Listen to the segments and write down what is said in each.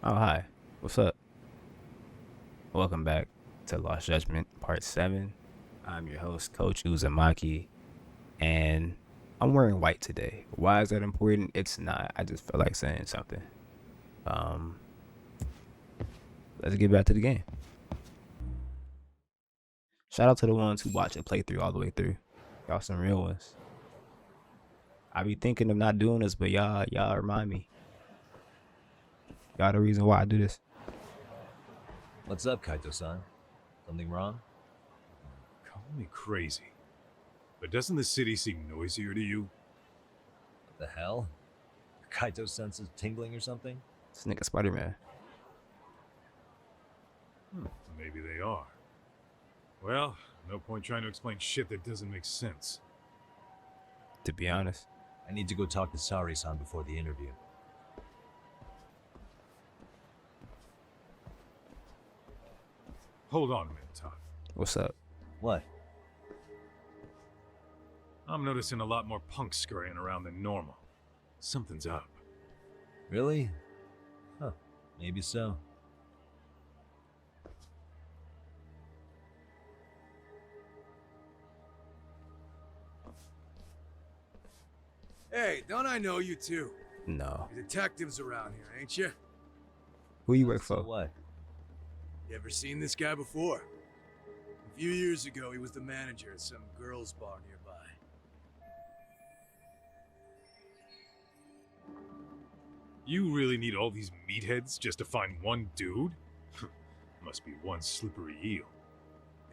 Oh, hi. What's up? Welcome back to Lost Judgment Part 7. I'm your host, Coach Uzumaki, and I'm wearing white today. Why is that important? It's not. I just felt like saying something. Um, let's get back to the game. Shout out to the ones who watch it play through all the way through. Y'all some real ones. I be thinking of not doing this, but y'all remind me. Y'all the reason why I do this. What's up, Kaito-san? Something wrong? Call me crazy, but doesn't the city seem noisier to you? What the hell? Kaito's senses tingling or something? This nigga Spider-Man. Maybe they are. Well, no point trying to explain shit that doesn't make sense. To be honest. I need to go talk to Sari-san before the interview. Hold on a minute, Todd. What's up? What? I'm noticing a lot more punks scurrying around than normal. Something's up. Really? Huh. Maybe so. Hey, don't I know you two? No. You're detectives around here, ain't you? Who you work So for? what? You ever seen this guy before? A few years ago, he was the manager at some girls' bar nearby. You really need all these meatheads just to find one dude? Must be one slippery eel.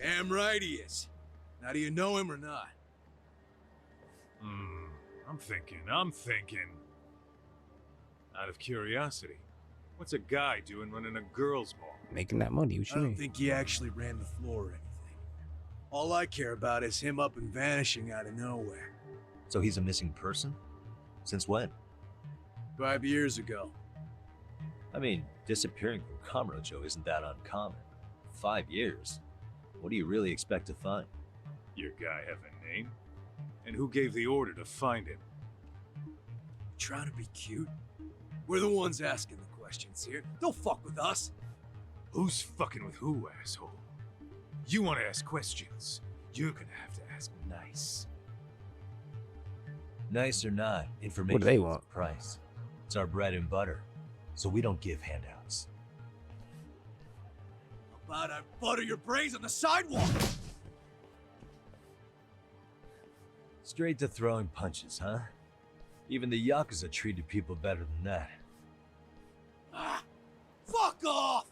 Damn right he is. Now, do you know him or not? I'm thinking. Out of curiosity, what's a guy doing running a girls' bar? Making that money. What I you don't mean? think he actually ran the floor or anything. All I care about is him up and vanishing out of nowhere. So he's a missing person? Since when? 5 years ago. I mean, disappearing from Kamurocho isn't that uncommon. 5 years? What do you really expect to find? Your guy have a name? And who gave the order to find him? Trying to be cute? We're the ones asking the questions here. Don't fuck with us. Who's fucking with who, asshole? You want to ask questions? You're gonna have to ask nice. Nice or not, information What do they is want? the price. It's our bread and butter, so we don't give handouts. How about I butter your brains on the sidewalk? Straight to throwing punches, huh? Even the Yakuza treated people better than that. Ah, fuck off!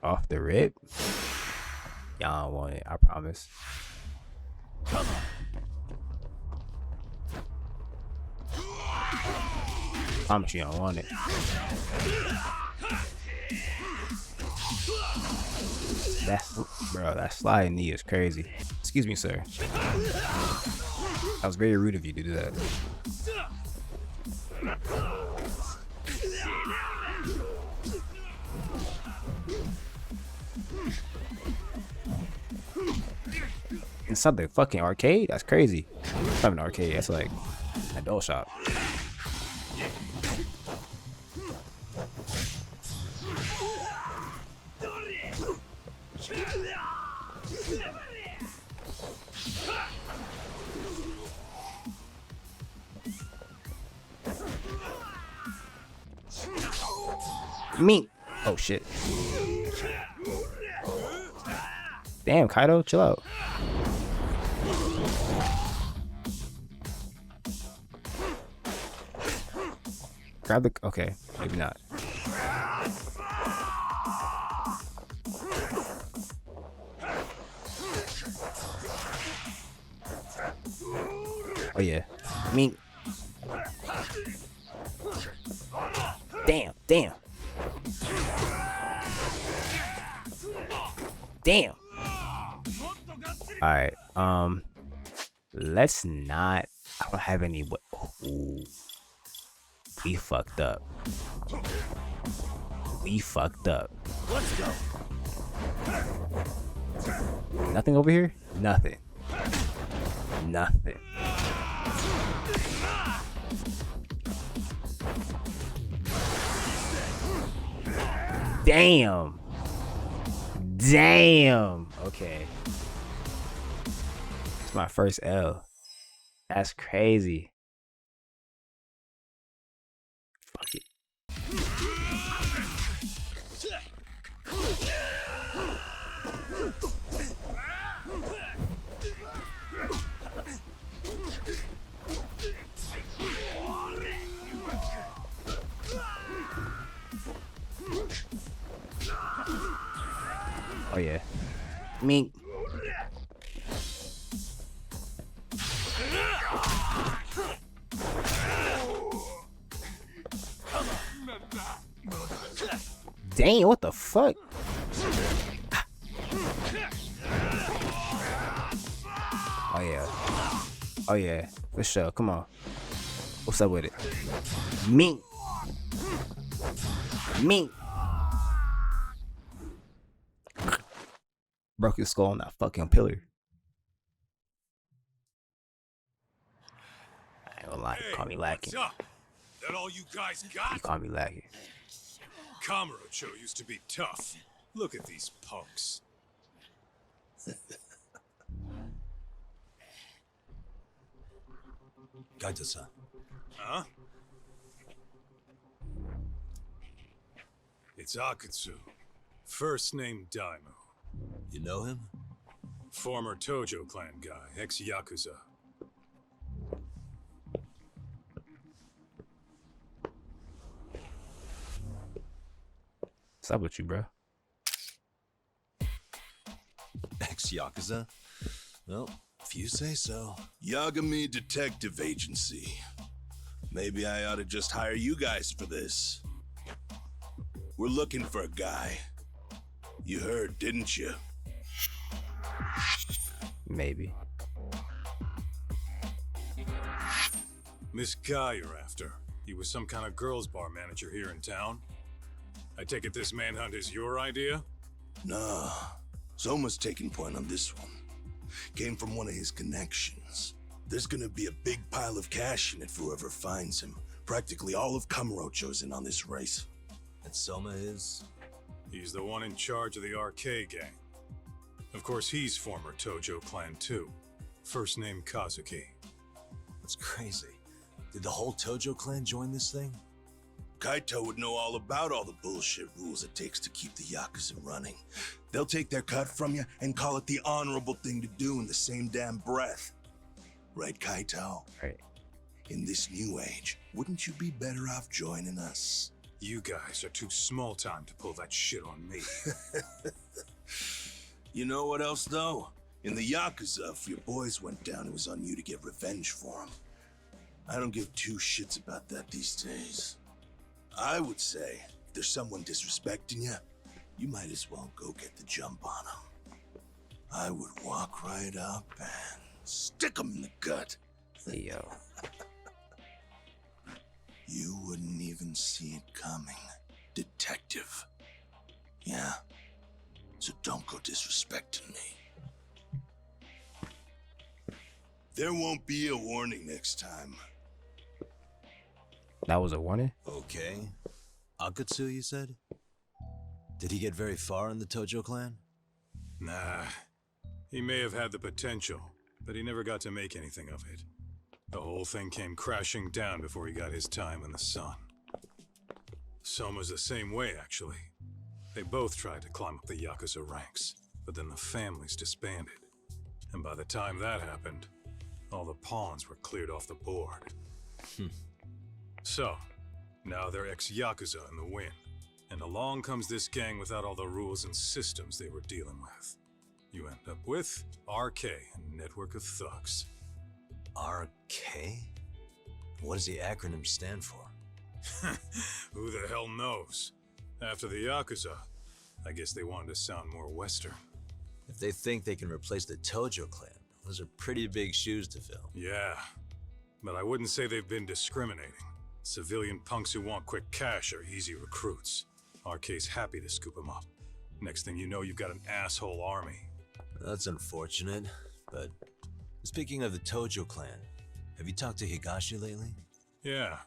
Off the rip? Y'all don't want it, I promise. Come on. Promise you don't want it. That sliding knee is crazy. Excuse me, sir. That was very rude of you to do that. Inside the fucking arcade? That's crazy. It's not an arcade, that's like an adult shop. Me. Oh shit. Damn, Kaido, chill out. Grab the. Okay, maybe not. Oh yeah. I mean. Damn. Damn. Alright, let's not. I don't have any. Ooh. We fucked up. Let's go. Nothing over here? Nothing. Damn. Damn. Okay. It's my first L. That's crazy. Fuck it. Oh yeah. Mink. Dang, what the fuck? Oh yeah. Oh yeah. For sure. Come on. What's up with it? Mink. Mink. Broke his skull on that fucking pillar. I ain't gonna lie, you call me lacking. What's up? That all you guys You got? call me lacking. Kamurocho used to be tough. Look at these punks. Kaito-san. Huh? It's Akutsu. First name Daimyo. You know him? Former Tojo clan guy, ex-Yakuza. What's up with you, bro? Ex-Yakuza? Well, if you say so. Yagami Detective Agency. Maybe I ought to just hire you guys for this. We're looking for a guy. You heard, didn't you? Maybe. This guy you're after, he was some kind of girls' bar manager here in town. I take it this manhunt is your idea? Nah. Zoma's taking point on this one. Came from one of his connections. There's gonna be a big pile of cash in it for whoever finds him. Practically all of Kamurocho's in on this race. And Soma is? He's the one in charge of the RK gang. Of course, he's former Tojo clan too. First name Kazuki. That's crazy. Did the whole Tojo clan join this thing? Kaito would know all about all the bullshit rules it takes to keep the Yakuza running. They'll take their cut from you and call it the honorable thing to do in the same damn breath. Right, Kaito? Right. In this new age, wouldn't you be better off joining us? You guys are too small time to pull that shit on me. You know what else, though? In the Yakuza, if your boys went down, it was on you to get revenge for them. I don't give two shits about that these days. I would say, if there's someone disrespecting you, you might as well go get the jump on them. I would walk right up and stick them in the gut. Hey, yo. You wouldn't even see it coming, detective. Yeah? So don't go disrespecting me. There won't be a warning next time. That was a warning? Okay. Akutsu, you said? Did he get very far in the Tojo clan? Nah. He may have had the potential, but he never got to make anything of it. The whole thing came crashing down before he got his time in the sun. Soma's the same way, actually. They both tried to climb up the Yakuza ranks, but then the families disbanded. And by the time that happened, all the pawns were cleared off the board. So, now they're ex-Yakuza in the win. And along comes this gang without all the rules and systems they were dealing with. You end up with RK, a network of thugs. RK? What does the acronym stand for? Who the hell knows? After the Yakuza, I guess they wanted to sound more Western. If they think they can replace the Tojo clan, those are pretty big shoes to fill. Yeah, but I wouldn't say they've been discriminating. Civilian punks who want quick cash are easy recruits. RK's happy to scoop them up. Next thing you know, you've got an asshole army. That's unfortunate, but speaking of the Tojo clan, have you talked to Higashi lately? Yeah.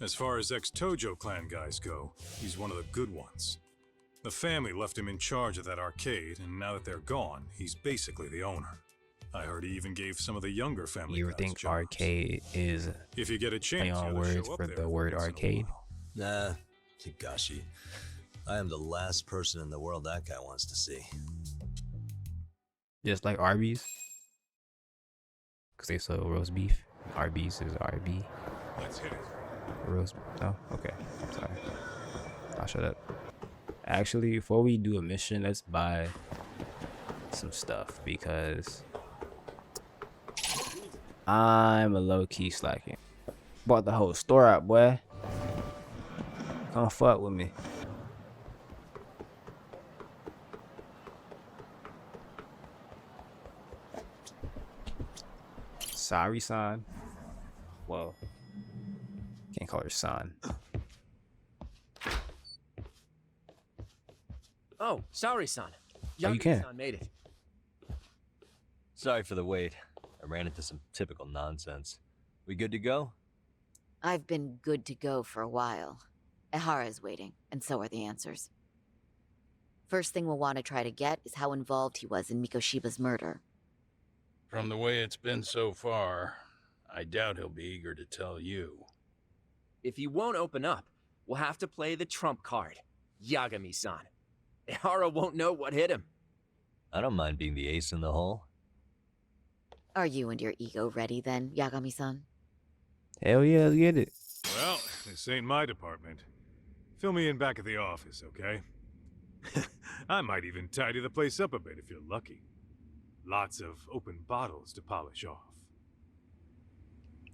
As far as ex-Tojo clan guys go, he's one of the good ones. The family left him in charge of that arcade, and now that they're gone, he's basically the owner. I heard he even gave some of the younger family You ever guys think jobs. arcade is If you get a play chance, you on oughta words show up for there the every word once in a arcade? while. Nah, Higashi. I am the last person in the world that guy wants to see. Just like Arby's, because they sell roast beef. Arby's is RB. Let's hit it. Roast. Oh, okay. Sorry. I'll shut up. Actually, before we do a mission, let's buy some stuff because I'm a low-key slacking. Bought the whole store out, boy. Come fuck with me. Sorry, son. Whoa. Can't call her son. Oh, sorry, son. Oh, you can. Son made it. Sorry for the wait. I ran into some typical nonsense. We good to go? I've been good to go for a while. Ehara is waiting, and so are the answers. First thing we'll want to try to get is how involved he was in Mikoshiba's murder. From the way it's been so far, I doubt he'll be eager to tell you. If he won't open up, we'll have to play the trump card. Yagami-san. Ehara won't know what hit him. I don't mind being the ace in the hole. Are you and your ego ready then, Yagami-san? Hell yeah, let's get it. Well, this ain't my department. Fill me in back at the office, okay? I might even tidy the place up a bit if you're lucky. Lots of open bottles to polish off.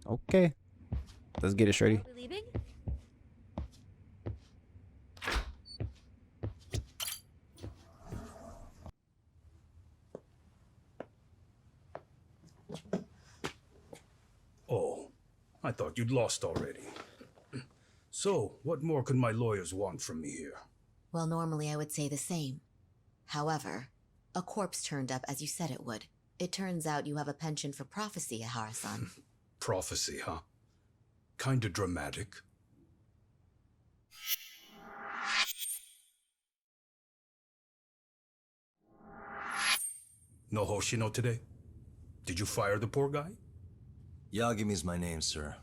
Okay. Let's get it, Shreddy. Leaving? Oh, I thought you'd lost already. So, what more could my lawyers want from me here? Well, normally I would say the same. However, a corpse turned up as you said it would. It turns out you have a penchant for prophecy, Ehara-san. Prophecy, huh? Kinda dramatic. No Hoshino today? Did you fire the poor guy? Yagami's my name, sir.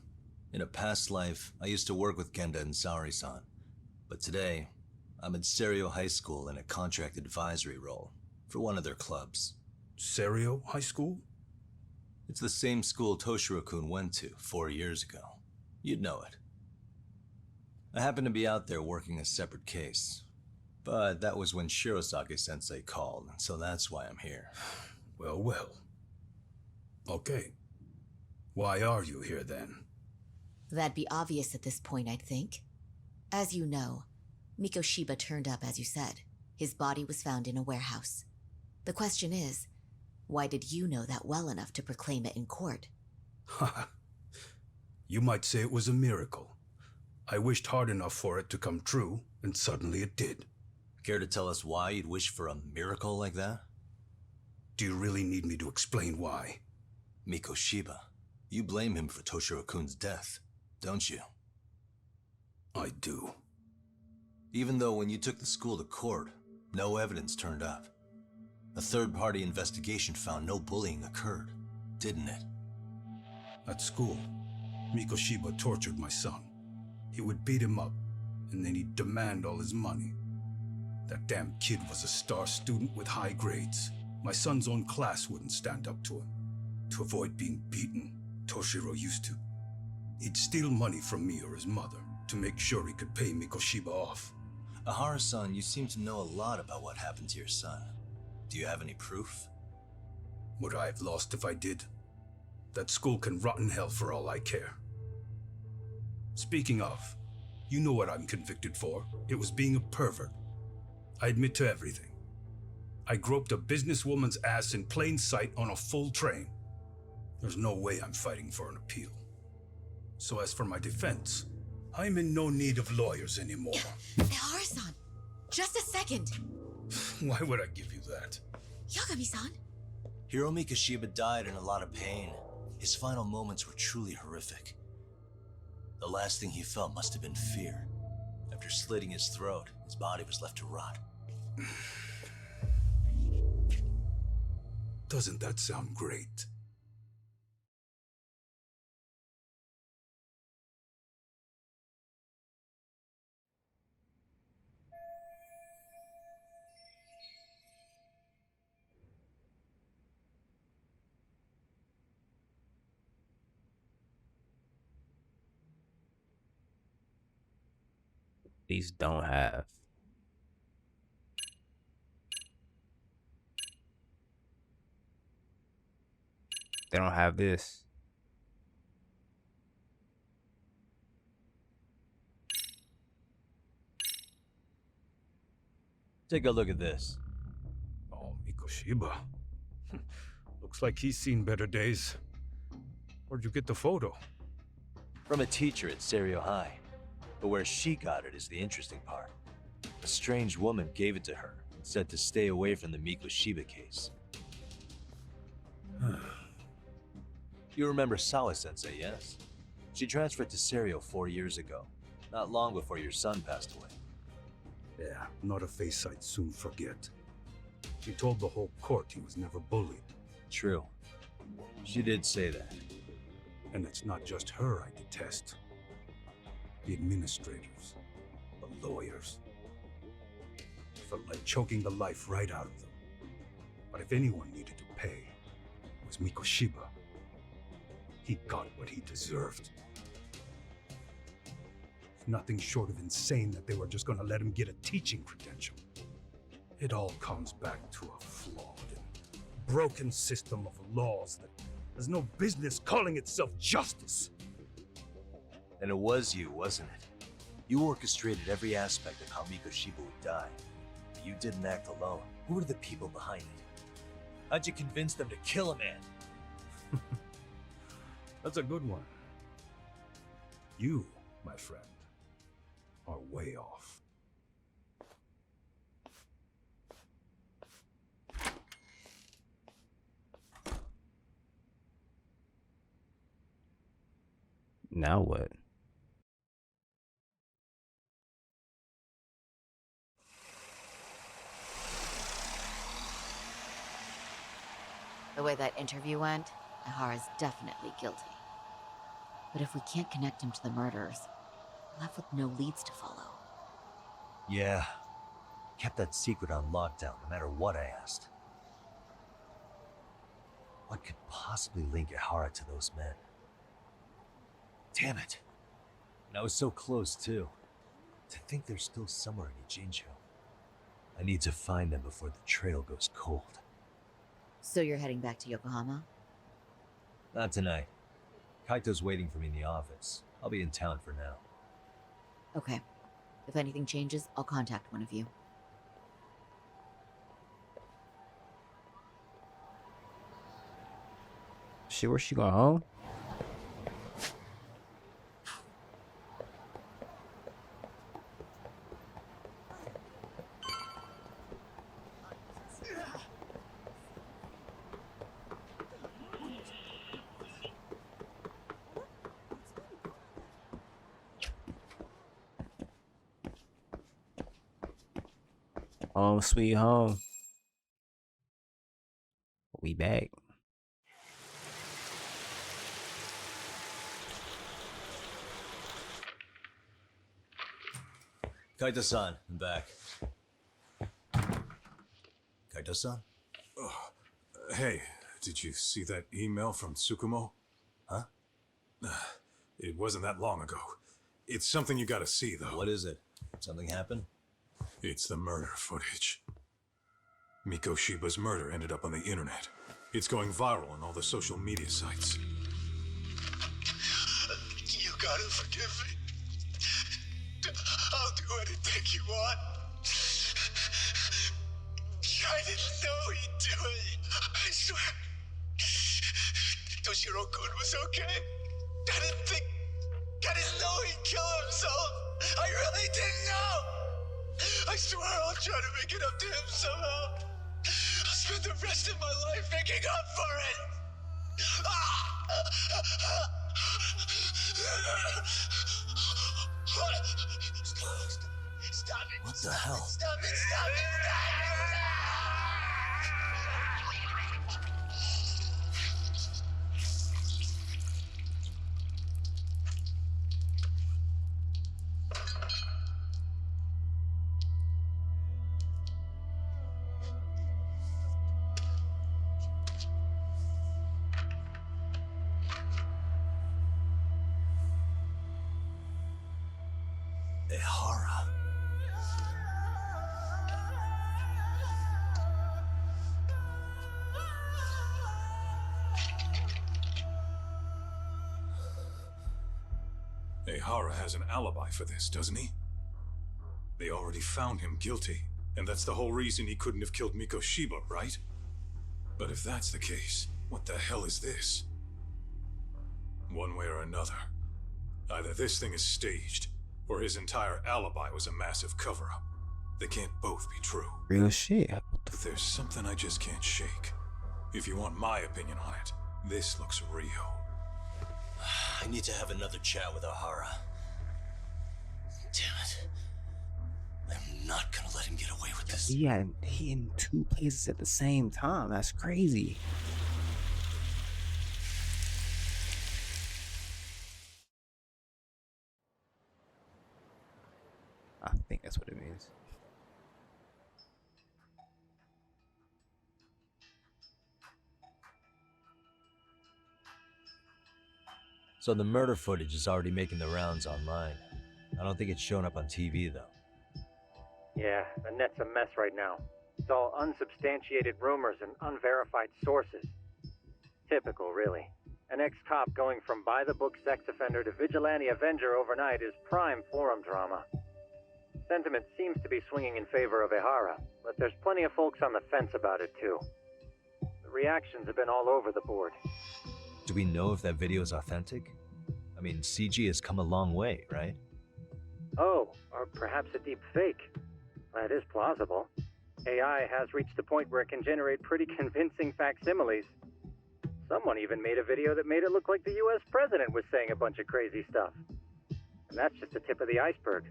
In a past life, I used to work with Genda and Saori-san. But today, I'm at Serio High School in a contract advisory role for one of their clubs. Serio High School? It's the same school Toshiro-kun went to 4 years ago. You'd know it. I happened to be out there working a separate case. But that was when Shirosake-sensei called, so that's why I'm here. Well, well. Okay. Why are you here then? That'd be obvious at this point, I'd think. As you know, Mikoshiba turned up as you said. His body was found in a warehouse. The question is, why did you know that well enough to proclaim it in court? Haha. You might say it was a miracle. I wished hard enough for it to come true, and suddenly it did. Care to tell us why you'd wish for a miracle like that? Do you really need me to explain why? Mikoshiba, you blame him for Toshiro-kun's death, don't you? I do. Even though when you took the school to court, no evidence turned up. A third-party investigation found no bullying occurred, didn't it? At school, Mikoshiba tortured my son. He would beat him up, and then he'd demand all his money. That damn kid was a star student with high grades. My son's own class wouldn't stand up to him. To avoid being beaten, Toshiro used to. He'd steal money from me or his mother to make sure he could pay Mikoshiba off. Ehara-san, you seem to know a lot about what happened to your son. Do you have any proof? Would I have lost if I did? That school can rot in hell for all I care. Speaking of, you know what I'm convicted for. It was being a pervert. I admit to everything. I groped a businesswoman's ass in plain sight on a full train. There's no way I'm fighting for an appeal. So as for my defense, I'm in no need of lawyers anymore. Ehara-san, just a second. Why would I give you that? Yagami-san? Hiro Mikoshiba died in a lot of pain. His final moments were truly horrific. The last thing he felt must have been fear. After slitting his throat, his body was left to rot. Doesn't that sound great? These don't have. They don't have this. Take a look at this. Oh, Mikoshiba. Looks like he's seen better days. Where'd you get the photo? From a teacher at Serio High. But where she got it is the interesting part. A strange woman gave it to her and said to stay away from the Mikoshiba case. You remember Sawa-sensei, yes? She transferred to Serio 4 years ago, not long before your son passed away. Yeah, not a face I'd soon forget. She told the whole court he was never bullied. True. She did say that. And it's not just her I detest. The administrators, the lawyers. Felt like choking the life right out of them. But if anyone needed to pay, it was Mikoshiba. He got what he deserved. It's nothing short of insane that they were just gonna let him get a teaching credential. It all comes back to a flawed and broken system of laws that has no business calling itself justice. And it was you, wasn't it? You orchestrated every aspect of how Mikoshiba would die. But you didn't act alone. Who were the people behind it? How'd you convince them to kill a man? That's a good one. You, my friend, are way off. Now what? The way that interview went, Ehara's definitely guilty. But if we can't connect him to the murderers, we're left with no leads to follow. Yeah. Kept that secret on lockdown, no matter what I asked. What could possibly link Ehara to those men? Damn it. And I was so close, too. To think they're still somewhere in Ijincho. I need to find them before the trail goes cold. So you're heading back to Yokohama? Not tonight. Kaito's waiting for me in the office. I'll be in town for now. Okay. If anything changes, I'll contact one of you. Shit, where she going home? Home sweet home. We back. Kaito-san, I'm back. Kaito-san? Hey, did you see that email from Tsukumo? Huh? It wasn't that long ago. It's something you gotta see, though. What is it? Something happened? It's the murder footage. Mikoshiba's murder ended up on the internet. It's going viral on all the social media sites. You gotta forgive me. I'll do anything you want. I didn't know he'd do it. I swear. Toshiro-kun was okay. I didn't know he'd kill himself. I really didn't know. I swear I'll try to make it up to him somehow. I'll spend the rest of my life making up for it. What the hell? Ehara. Ehara has an alibi for this, doesn't he? They already found him guilty, and that's the whole reason he couldn't have killed Mikoshiba, right? But if that's the case, what the hell is this? One way or another, either this thing is staged, or his entire alibi was a massive cover-up. They can't both be true. Real shit. But there's something I just can't shake. If you want my opinion on it, this looks real. I need to have another chat with Ehara. Damn it. I'm not gonna let him get away with this. Yeah, he in two places at the same time. That's crazy. I think that's what it means. So the murder footage is already making the rounds online. I don't think it's showing up on TV, though. Yeah, the net's a mess right now. It's all unsubstantiated rumors and unverified sources. Typical, really. An ex-cop going from by-the-book sex offender to vigilante avenger overnight is prime forum drama. Sentiment seems to be swinging in favor of Ehara, but there's plenty of folks on the fence about it, too. The reactions have been all over the board. Do we know if that video is authentic? I mean, CG has come a long way, right? Oh, or perhaps a deep fake. That is plausible. AI has reached the point where it can generate pretty convincing facsimiles. Someone even made a video that made it look like the US president was saying a bunch of crazy stuff. And that's just the tip of the iceberg.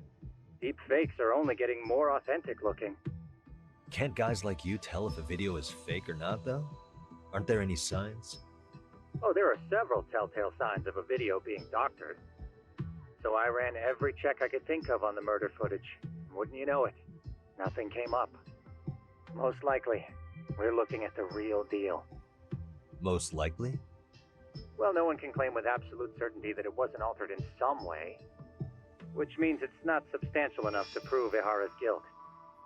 Deep fakes are only getting more authentic looking. Can't guys like you tell if a video is fake or not, though? Aren't there any signs? Oh, there are several telltale signs of a video being doctored. So I ran every check I could think of on the murder footage. Wouldn't you know it? Nothing came up. Most likely, we're looking at the real deal. Most likely? Well, no one can claim with absolute certainty that it wasn't altered in some way. Which means it's not substantial enough to prove Ehara's guilt.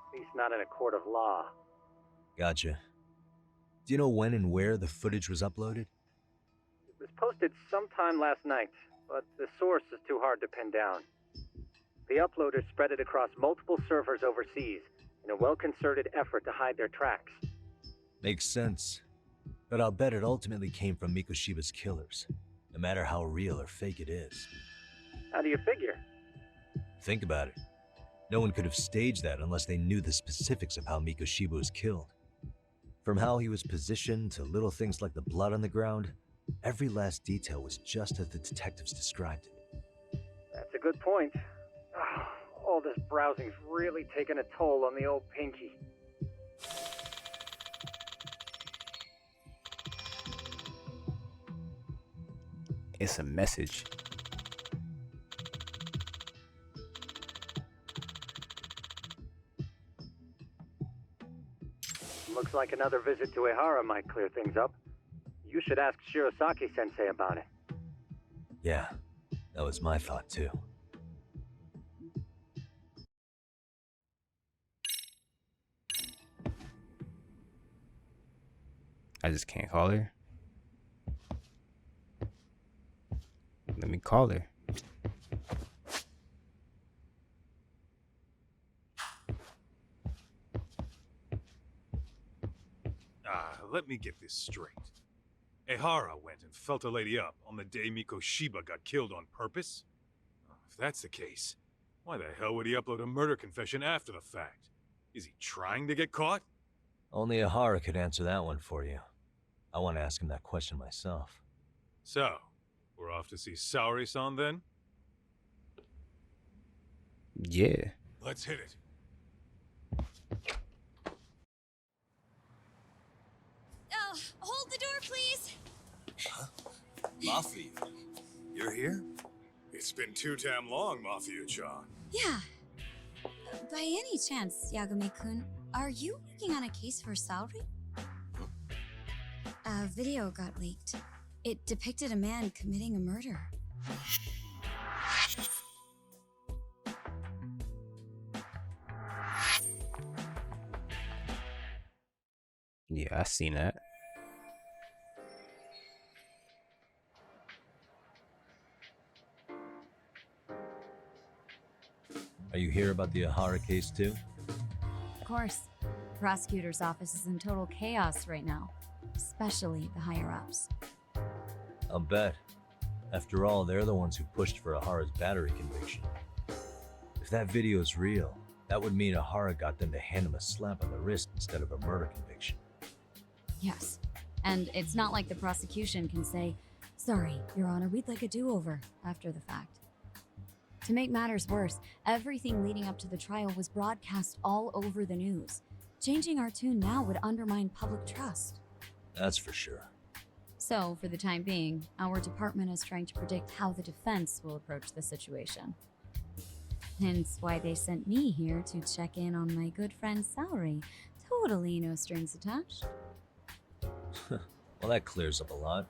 At least not in a court of law. Gotcha. Do you know when and where the footage was uploaded? It was posted sometime last night, but the source is too hard to pin down. The uploaders spread it across multiple servers overseas in a well-concerted effort to hide their tracks. Makes sense. But I'll bet it ultimately came from Mikoshiba's killers, no matter how real or fake it is. How do you figure? Think about it. No one could have staged that unless they knew the specifics of how Mikoshiba was killed. From how he was positioned to little things like the blood on the ground, every last detail was just as the detectives described it. That's a good point. All this browsing's really taken a toll on the old pinky. It's a message. Looks like another visit to Ehara might clear things up. You should ask Shirosaki-sensei about it. Yeah, that was my thought too. I just can't call her. Let me call her. Let me get this straight. Ehara went and felt a lady up on the day Mikoshiba got killed on purpose? If that's the case, why the hell would he upload a murder confession after the fact? Is he trying to get caught? Only Ehara could answer that one for you. I want to ask him that question myself. So, we're off to see Saori-san then? Yeah. Let's hit it. Oh, hold the door, please. Mafia, you're here? It's been too damn long, Mafia-chan. Yeah. By any chance, Yagami-kun, are you working on a case for Saori? A video got leaked. It depicted a man committing a murder. Yeah, I seen that. Are you here about the Ehara case too? Of course. The prosecutor's office is in total chaos right now, especially the higher-ups. I'll bet. After all, they're the ones who pushed for Ehara's battery conviction. If that video is real, that would mean Ehara got them to hand him a slap on the wrist instead of a murder conviction. Yes. And it's not like the prosecution can say, "Sorry, Your Honor, we'd like a do-over," after the fact. To make matters worse, everything leading up to the trial was broadcast all over the news. Changing our tune now would undermine public trust. That's for sure. So, for the time being, our department is trying to predict how the defense will approach the situation. Hence why they sent me here to check in on my good friend Saori. Totally no strings attached. Well, that clears up a lot.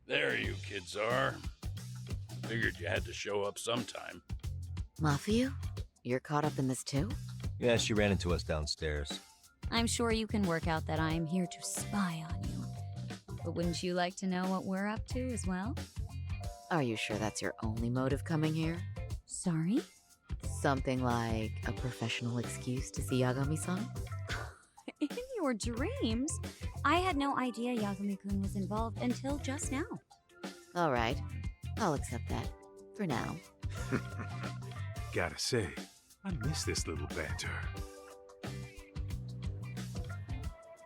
There you kids are. Figured you had to show up sometime. Mafia? You're caught up in this too? Yeah, she ran into us downstairs. I'm sure you can work out that I'm here to spy on you. But wouldn't you like to know what we're up to as well? Are you sure that's your only motive coming here? Sorry? Something like a professional excuse to see Yagami-san? In your dreams? I had no idea Yagami-kun was involved until just now. All right, I'll accept that. For now. Gotta say, I miss this little banter.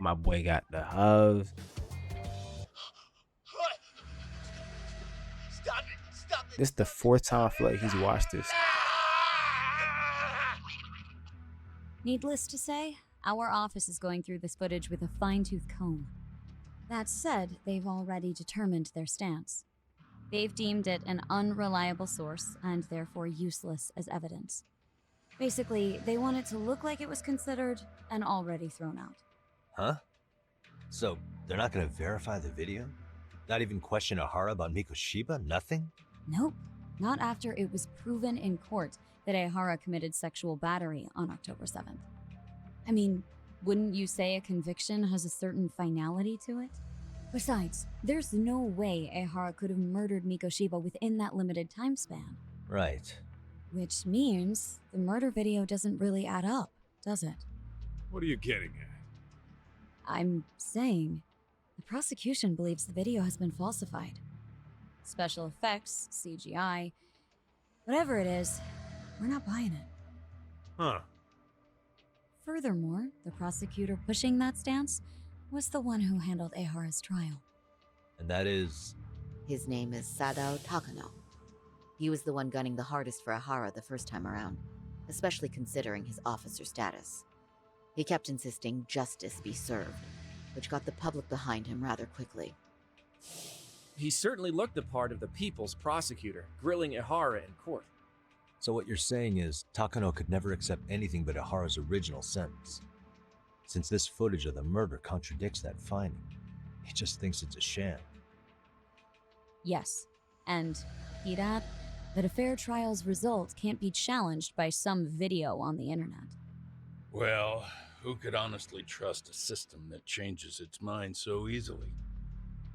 My boy got the hub. Stop it! Stop it! This is the fourth time I feel like he's watched this. Needless to say, our office is going through this footage with a fine-tooth comb. That said, they've already determined their stance. They've deemed it an unreliable source and therefore useless as evidence. Basically, they want it to look like it was considered and already thrown out. Huh? So, they're not gonna verify the video? Not even question Ehara about Mikoshiba? Nothing? Nope. Not after it was proven in court that Ehara committed sexual battery on October 7th. I mean, wouldn't you say a conviction has a certain finality to it? Besides, there's no way Ehara could have murdered Mikoshiba within that limited time span. Right. Which means the murder video doesn't really add up, does it? What are you getting at? I'm saying the prosecution believes the video has been falsified. Special effects, CGI, whatever it is, we're not buying it. Huh. Furthermore, the prosecutor pushing that stance was the one who handled Ehara's trial. And that is... His name is Sadao Takano. He was the one gunning the hardest for Ehara the first time around, especially considering his officer status. He kept insisting justice be served, which got the public behind him rather quickly. He certainly looked the part of the people's prosecutor, grilling Ehara in court. So what you're saying is, Takano could never accept anything but Ehara's original sentence. Since this footage of the murder contradicts that finding, he just thinks it's a sham. Yes, and he'd add that a fair trial's result can't be challenged by some video on the internet. Well, who could honestly trust a system that changes its mind so easily?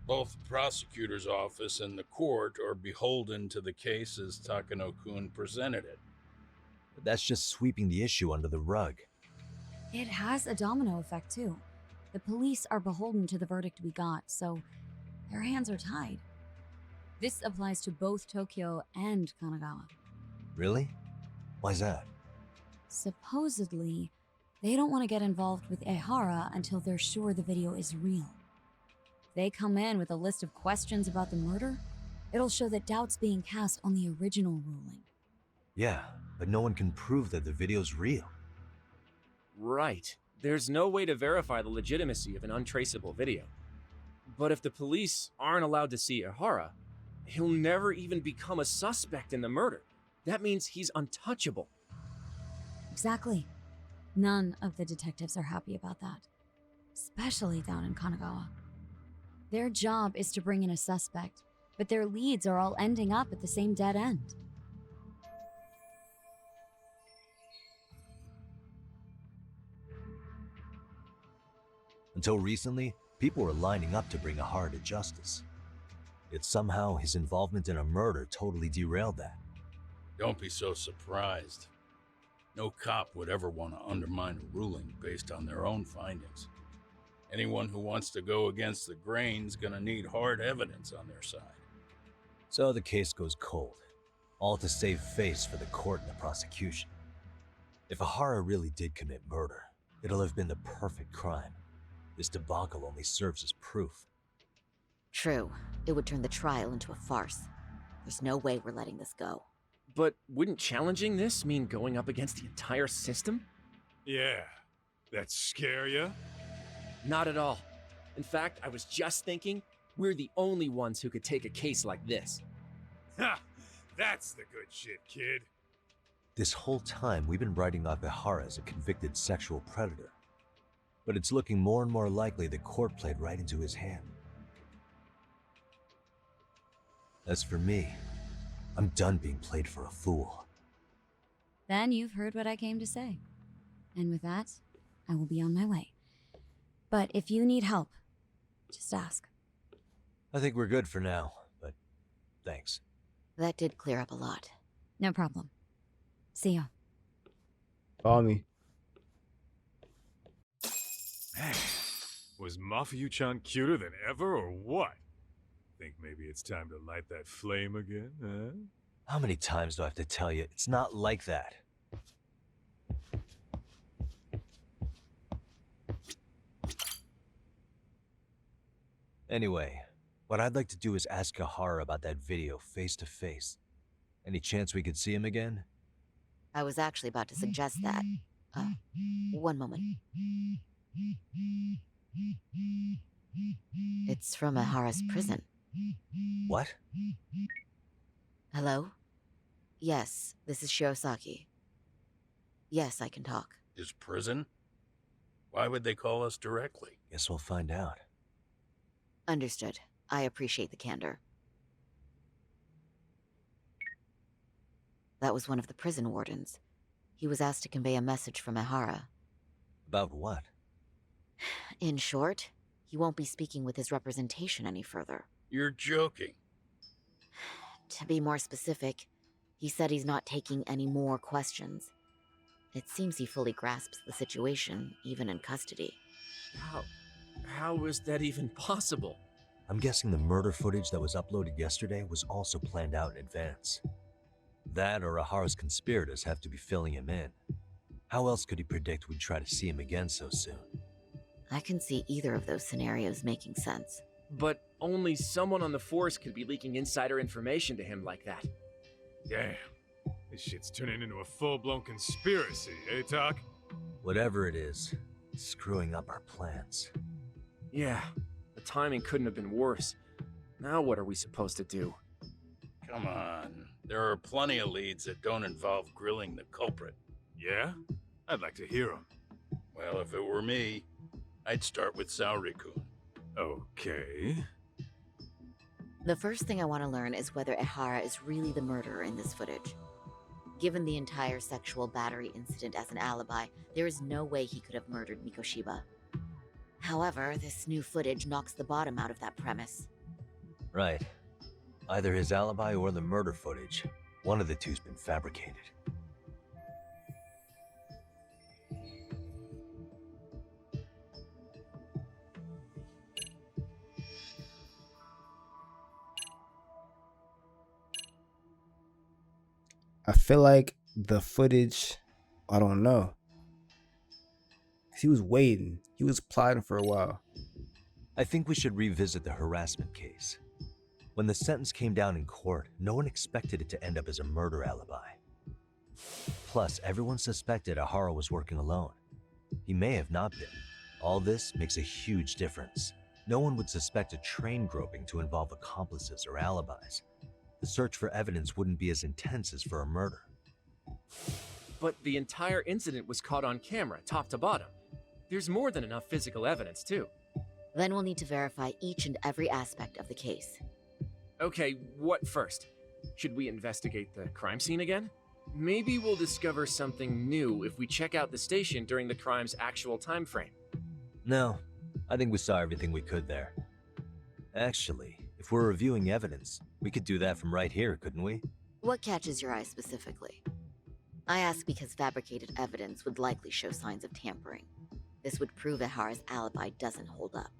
Both the prosecutor's office and the court are beholden to the case as Takano-kun presented it. But that's just sweeping the issue under the rug. It has a domino effect, too. The police are beholden to the verdict we got, so their hands are tied. This applies to both Tokyo and Kanagawa. Really? Why's that? Supposedly, they don't want to get involved with Ehara until they're sure the video is real. If they come in with a list of questions about the murder, It'll show that doubt's being cast on the original ruling. Yeah, but no one can prove that the video's real. Right. There's no way to verify the legitimacy of an untraceable video. But if the police aren't allowed to see Ehara, he'll never even become a suspect in the murder. That means he's untouchable. Exactly. None of the detectives are happy about that. Especially down in Kanagawa. Their job is to bring in a suspect, but their leads are all ending up at the same dead end. Until recently, people were lining up to bring Ehara to justice. Yet somehow his involvement in a murder totally derailed that. Don't be so surprised. No cop would ever want to undermine a ruling based on their own findings. Anyone who wants to go against the grain's gonna need hard evidence on their side. So the case goes cold, all to save face for the court and the prosecution. If Ehara really did commit murder, it'll have been the perfect crime. This debacle only serves as proof. True. It would turn the trial into a farce. There's no way we're letting this go. But wouldn't challenging this mean going up against the entire system? Yeah. That scare ya? Not at all. In fact, I was just thinking, we're the only ones who could take a case like this. Ha! That's the good shit, kid. This whole time, we've been writing off Ehara as a convicted sexual predator. But it's looking more and more likely the court played right into his hand. As for me, I'm done being played for a fool. Then you've heard what I came to say. And with that, I will be on my way. But if you need help, just ask. I think we're good for now, but thanks. That did clear up a lot. No problem. See ya. Call me. Man, was Mafuyu-chan cuter than ever or what? Think maybe it's time to light that flame again, huh? How many times do I have to tell you, it's not like that? Anyway, what I'd like to do is ask Ehara about that video face to face. Any chance we could see him again? I was actually about to suggest that. One moment. It's from Ehara's prison. What? Hello? Yes, this is Shirosaki. Yes, I can talk. His prison? Why would they call us directly? Guess we'll find out. Understood. I appreciate the candor. That was one of the prison wardens. He was asked to convey a message from Ehara. About what? In short, he won't be speaking with his representation any further. You're joking. To be more specific, he said he's not taking any more questions. It seems he fully grasps the situation, even in custody. How is that even possible? I'm guessing the murder footage that was uploaded yesterday was also planned out in advance. That or Ehara's conspirators have to be filling him in. How else could he predict we'd try to see him again so soon? I can see either of those scenarios making sense. But only someone on the force could be leaking insider information to him like that. Damn. This shit's turning into a full-blown conspiracy, eh, Talk? Whatever it is, it's screwing up our plans. Yeah, the timing couldn't have been worse. Now what are we supposed to do? Come on. There are plenty of leads that don't involve grilling the culprit. Yeah? I'd like to hear them. Well, if it were me, I'd start with Saori-kun. Okay. The first thing I want to learn is whether Ehara is really the murderer in this footage. Given the entire sexual battery incident as an alibi, there is no way he could have murdered Mikoshiba. However, this new footage knocks the bottom out of that premise. Right. Either his alibi or the murder footage. One of the two's been fabricated. I feel like the footage, I don't know. He was waiting. He was plotting for a while. I think we should revisit the harassment case. When the sentence came down in court, no one expected it to end up as a murder alibi. Plus, everyone suspected Ehara was working alone. He may have not been. All this makes a huge difference. No one would suspect a train groping to involve accomplices or alibis. The search for evidence wouldn't be as intense as for a murder. But the entire incident was caught on camera, top to bottom. There's more than enough physical evidence, too. Then we'll need to verify each and every aspect of the case. Okay, what first? Should we investigate the crime scene again? Maybe we'll discover something new if we check out the station during the crime's actual time frame. No, I think we saw everything we could there. Actually, if we're reviewing evidence, we could do that from right here, couldn't we? What catches your eye specifically? I ask because fabricated evidence would likely show signs of tampering. This would prove Ehara's alibi doesn't hold up.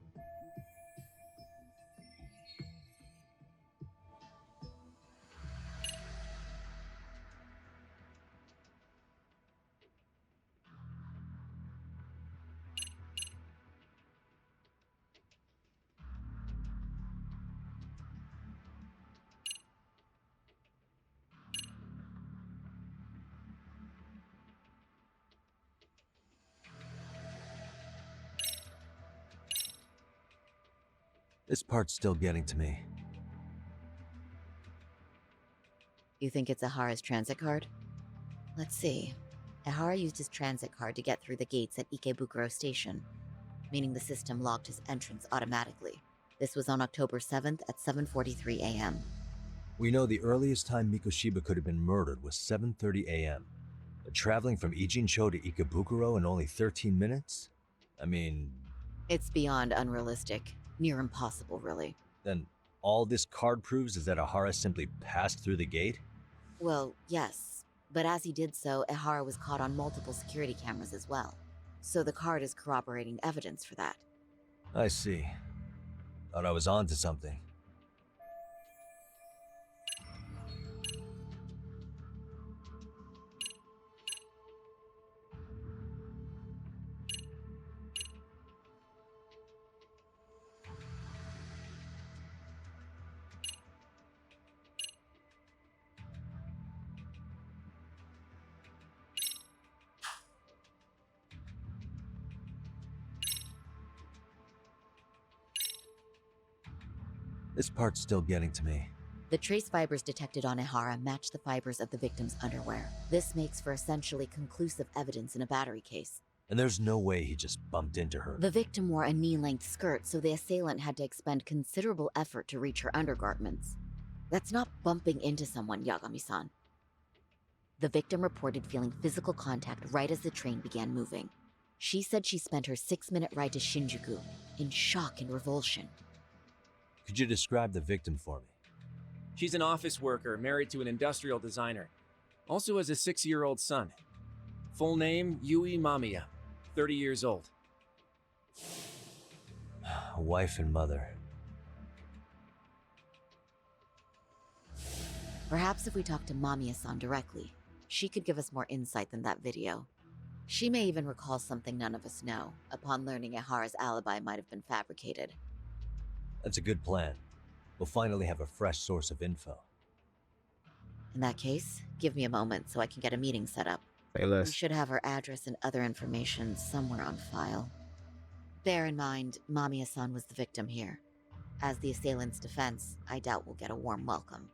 This part's still getting to me. You think it's Ehara's transit card? Let's see. Ehara used his transit card to get through the gates at Ikebukuro Station, meaning the system logged his entrance automatically. This was on October 7th at 7:43 a.m. We know the earliest time Mikoshiba could have been murdered was 7:30 a.m. But traveling from Ijincho to Ikebukuro in only 13 minutes? I mean... It's beyond unrealistic. Near impossible, really. Then all this card proves is that Ehara simply passed through the gate? Well, yes. But as he did so, Ehara was caught on multiple security cameras as well. So the card is corroborating evidence for that. I see. Thought I was onto something. This part's still getting to me. The trace fibers detected on Ehara match the fibers of the victim's underwear. This makes for essentially conclusive evidence in a battery case. And there's no way he just bumped into her. The victim wore a knee-length skirt, so the assailant had to expend considerable effort to reach her undergarments. That's not bumping into someone, Yagami-san. The victim reported feeling physical contact right as the train began moving. She said she spent her 6-minute ride to Shinjuku in shock and revulsion. Could you describe the victim for me? She's an office worker married to an industrial designer. Also has a 6-year-old son. Full name, Yui Mamiya, 30 years old. A wife and mother. Perhaps if we talk to Mamiya-san directly, she could give us more insight than that video. She may even recall something none of us know, upon learning Ehara's alibi might have been fabricated. That's a good plan. We'll finally have a fresh source of info. In that case, give me a moment so I can get a meeting set up. Say We less. should have her address and other information somewhere on file. Bear in mind, Mamiya-san was the victim here. As the assailant's defense, I doubt we'll get a warm welcome.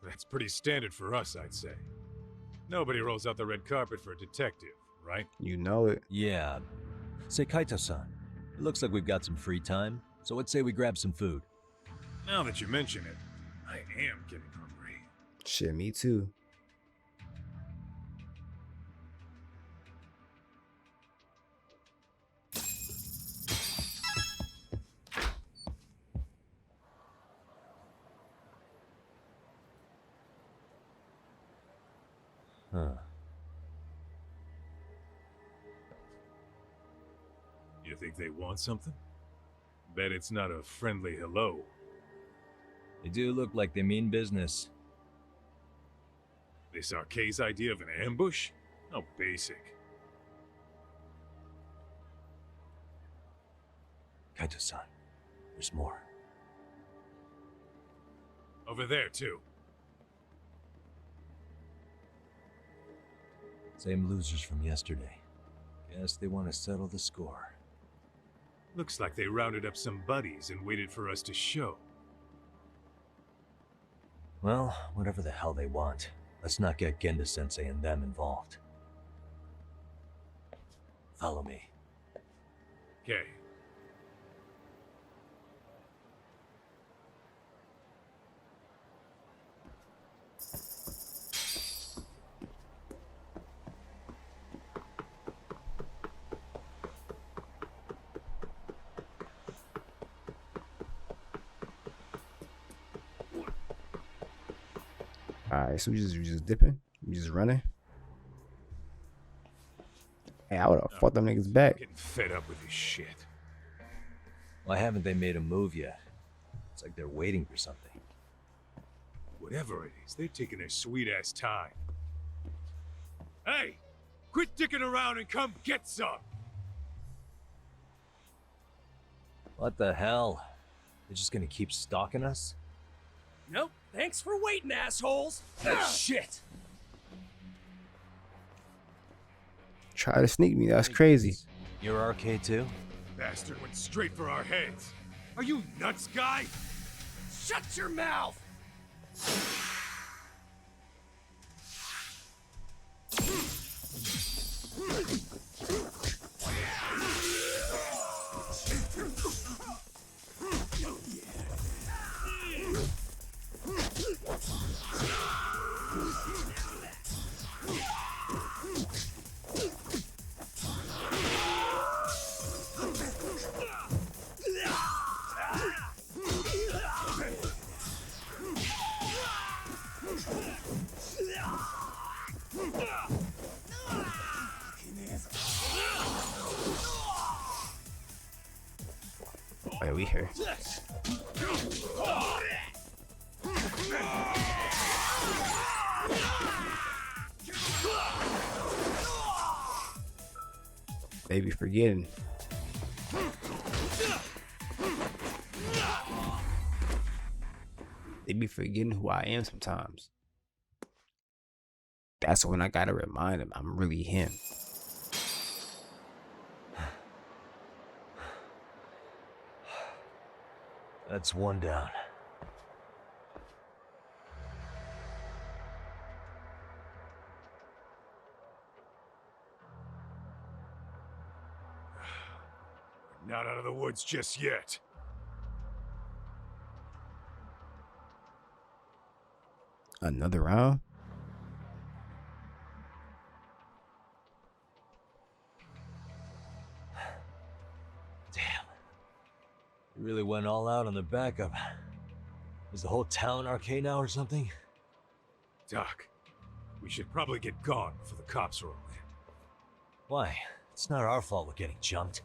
That's pretty standard for us, I'd say. Nobody rolls out the red carpet for a detective, right? You know it. Yeah. Say, Kaito-san, it looks like we've got some free time, so let's say we grab some food. Now that you mention it, I am getting hungry. Shit, me too. Huh. You think they want something? Bet it's not a friendly hello. They do look like they mean business. This Arcade's idea of an ambush? How basic. Kaito-san, there's more. Over there, too. Same losers from yesterday. Guess they want to settle the score. Looks like they rounded up some buddies and waited for us to show. Well, whatever the hell they want. Let's not get Genda-sensei and them involved. Follow me. Okay. Alright, so we just dipping? We just running? Hey, I would've fought them niggas back. Getting fed up with this shit. Why haven't they made a move yet? It's like they're waiting for something. Whatever it is, they're taking their sweet-ass time. Hey! Quit dicking around and come get some! What the hell? They're just gonna keep stalking us? Nope. Thanks for waiting, assholes. Shit. Try to sneak me, that's crazy. You're RK too? Bastard went straight for our heads. Are you nuts, guy? Shut your mouth. Wait, we here. They be forgetting. They be forgetting who I am sometimes. That's when I gotta remind them I'm really him. That's one down. Not out of the woods just yet. Another round? Damn. You really went all out on the backup. Is the whole town RK now or something? Doc, we should probably get gone before the cops roll in. Why? It's not our fault we're getting jumped.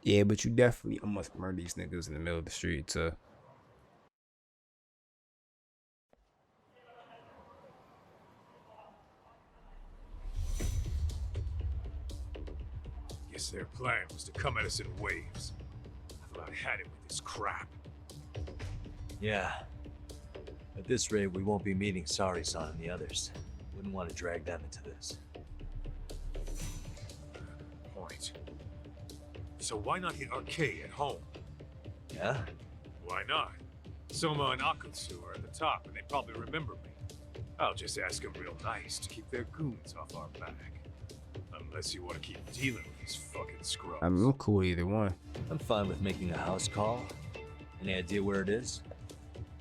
Yeah, but you definitely almost murdered these niggas in the middle of the street, so. Guess their plan was to come at us in waves. I've about had it with this crap. Yeah. At this rate, we won't be meeting Sari-san and the others. Wouldn't want to drag them into this. Point. So why not hit RK at home? Yeah? Why not? Soma and Akutsu are at the top, and they probably remember me. I'll just ask them real nice to keep their goons off our back. Unless you want to keep dealing with these fucking scrubs. I'm cool either one. I'm fine with making a house call. Any idea where it is?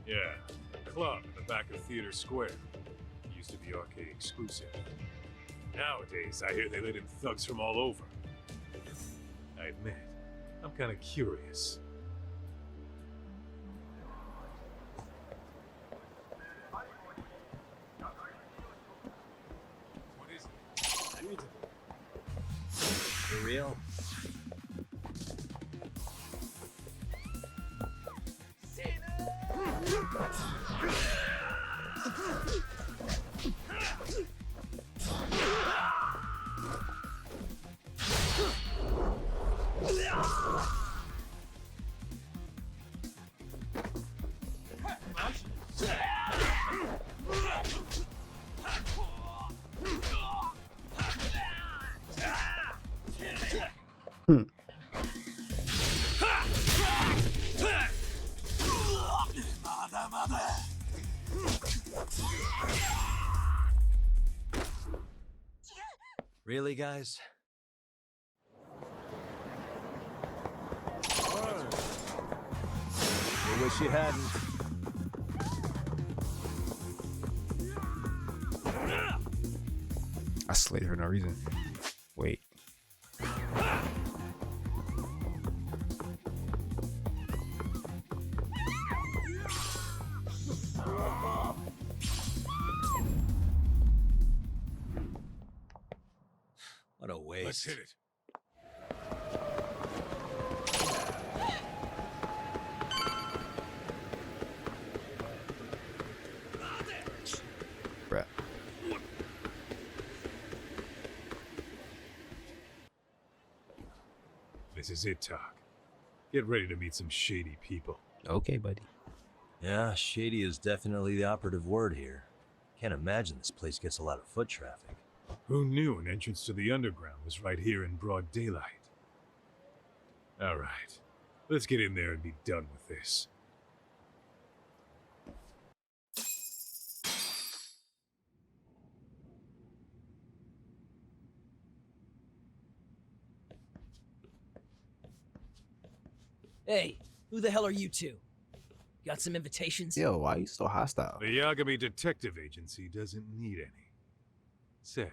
Yeah, a club in the back of Theater Square. It used to be RK exclusive. Nowadays, I hear they let in thugs from all over. I admit, I'm kind of curious. What is it? For real? Really, guys? I wish you hadn't. I slayed her for no reason. Wait. What a waste. Let's hit it. Bruh. This is it, Talk. Get ready to meet some shady people. Okay, buddy. Yeah, shady is definitely the operative word here. Can't imagine this place gets a lot of foot traffic. Who knew an entrance to the underground was right here in broad daylight? All right, let's get in there and be done with this. Hey, who the hell are you two? Got some invitations? Yo, why you so hostile? The Yagami Detective Agency doesn't need any. Say,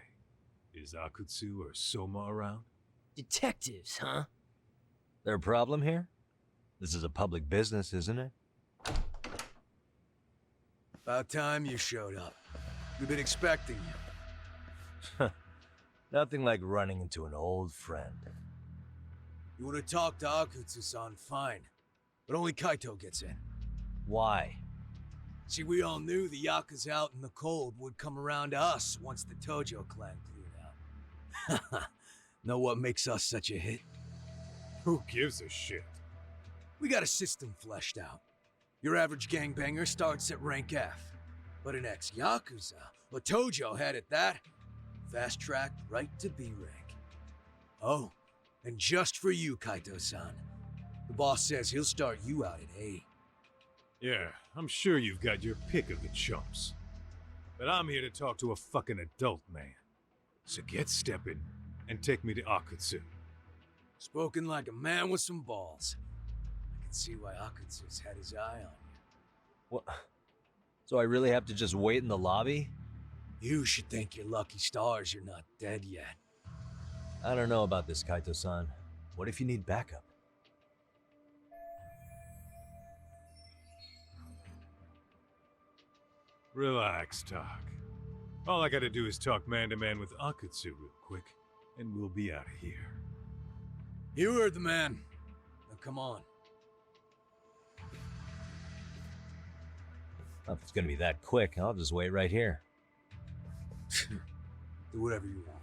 is Akutsu or Soma around? Detectives, huh? There a problem here? This is a public business, isn't it? About time you showed up. We've been expecting you. Nothing like running into an old friend. You would have talked to Akutsu-san, fine. But only Kaito gets in. Why? See, we all knew the Yakuza out in the cold would come around to us once the Tojo clan cleared out. Know what makes us such a hit? Who gives a shit? We got a system fleshed out. Your average gangbanger starts at rank F. But an ex-Yakuza, or Tojo head at that, fast-tracked right to B rank. Oh, and just for you, Kaito-san. The boss says he'll start you out at A. Yeah, I'm sure you've got your pick of the chumps. But I'm here to talk to a fucking adult man. So get stepping and take me to Akutsu. Spoken like a man with some balls. I can see why Akutsu's had his eye on you. What? So I really have to just wait in the lobby? You should thank your lucky stars you're not dead yet. I don't know about this, Kaito-san. What if you need backup? Relax, Talk. All I gotta do is talk man-to-man with Akutsu real quick, and we'll be out of here. You heard the man. Now come on. If it's gonna be that quick, I'll just wait right here. Do whatever you want.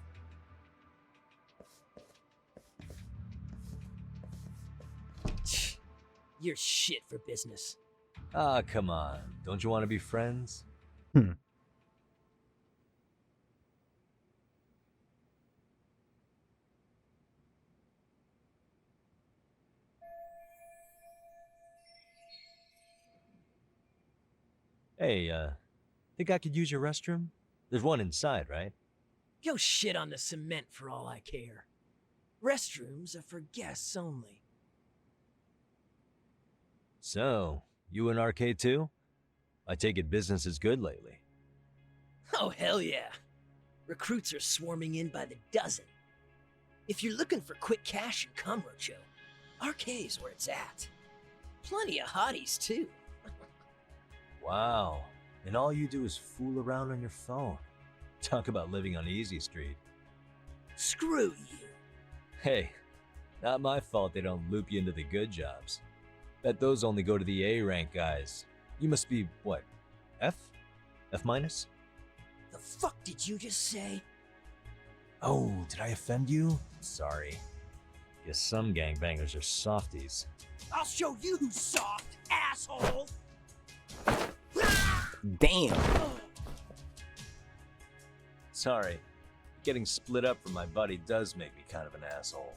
You're shit for business. Ah, come on. Don't you want to be friends? Hey, think I could use your restroom? There's one inside, right? Go shit on the cement for all I care. Restrooms are for guests only. So, you in Arcade too? I take it business is good lately. Oh, hell yeah. Recruits are swarming in by the dozen. If you're looking for quick cash and Kamurocho, Arcade's where it's at. Plenty of hotties, too. Wow. And all you do is fool around on your phone. Talk about living on Easy Street. Screw you. Hey, not my fault they don't loop you into the good jobs. Bet those only go to the A rank guys. You must be, what, F? F minus? The fuck did you just say? Oh, did I offend you? Sorry. Guess some gangbangers are softies. I'll show you who's soft, asshole! Damn. Sorry. Getting split up from my buddy does make me kind of an asshole.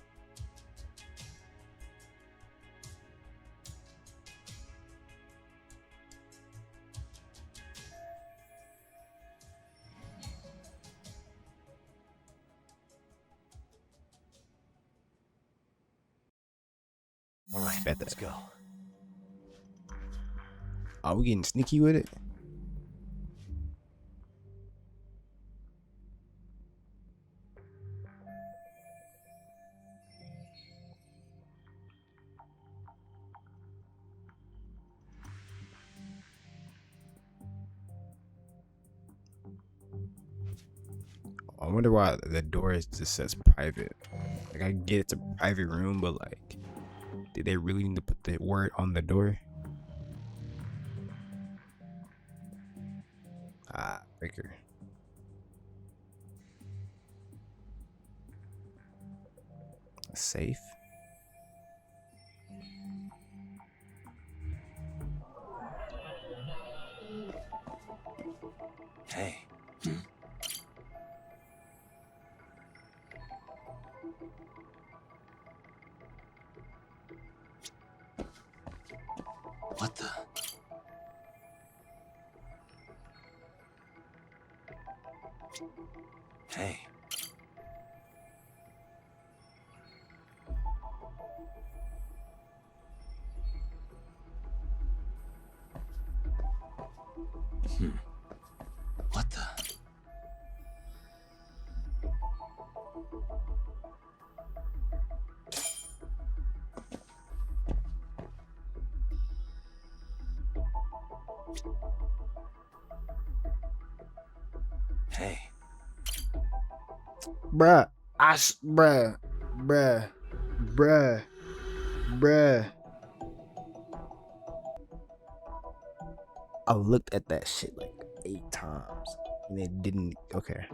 Bet Let's that. go. Are we getting sneaky with it? I wonder why the door just says private. Like, I get it's a private room, but like, did they really need to put the word on the door? Ah, breaker. Safe. Hey. What the? Hey. What the? Hey. Bruh. Bruh. Bruh. Bruh. Bruh. I looked at that shit like 8 times and it didn't. Okay.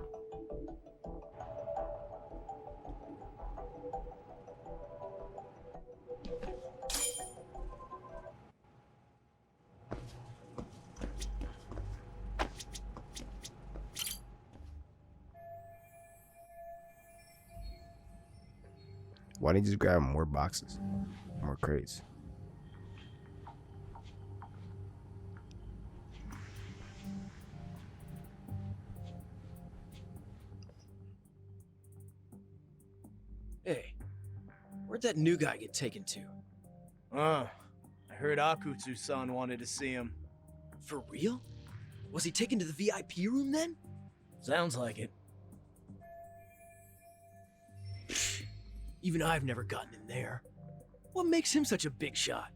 Why didn't you just grab more boxes? More crates? Hey, where'd that new guy get taken to? I heard Akutsu-san wanted to see him. For real? Was he taken to the VIP room then? Sounds like it. Even I've never gotten in there. What makes him such a big shot?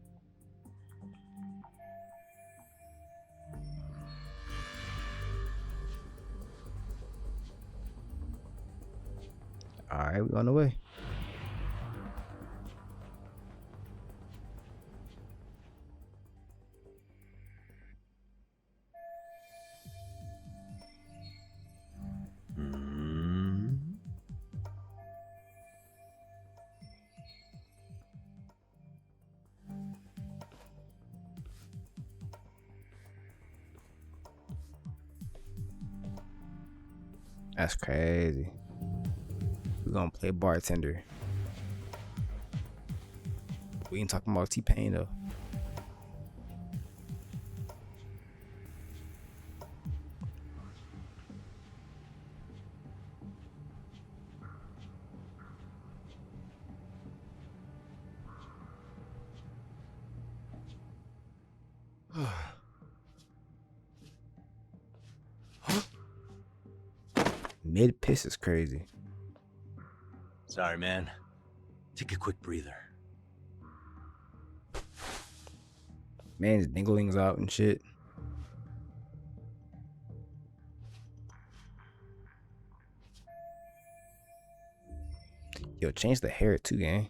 Alright, we on the way. That's crazy. We're gonna play bartender. We ain't talking about T-Pain though. Mid piss is crazy. Sorry, man. Take a quick breather. Man's dinglings out and shit. Yo, change the hair too, gang.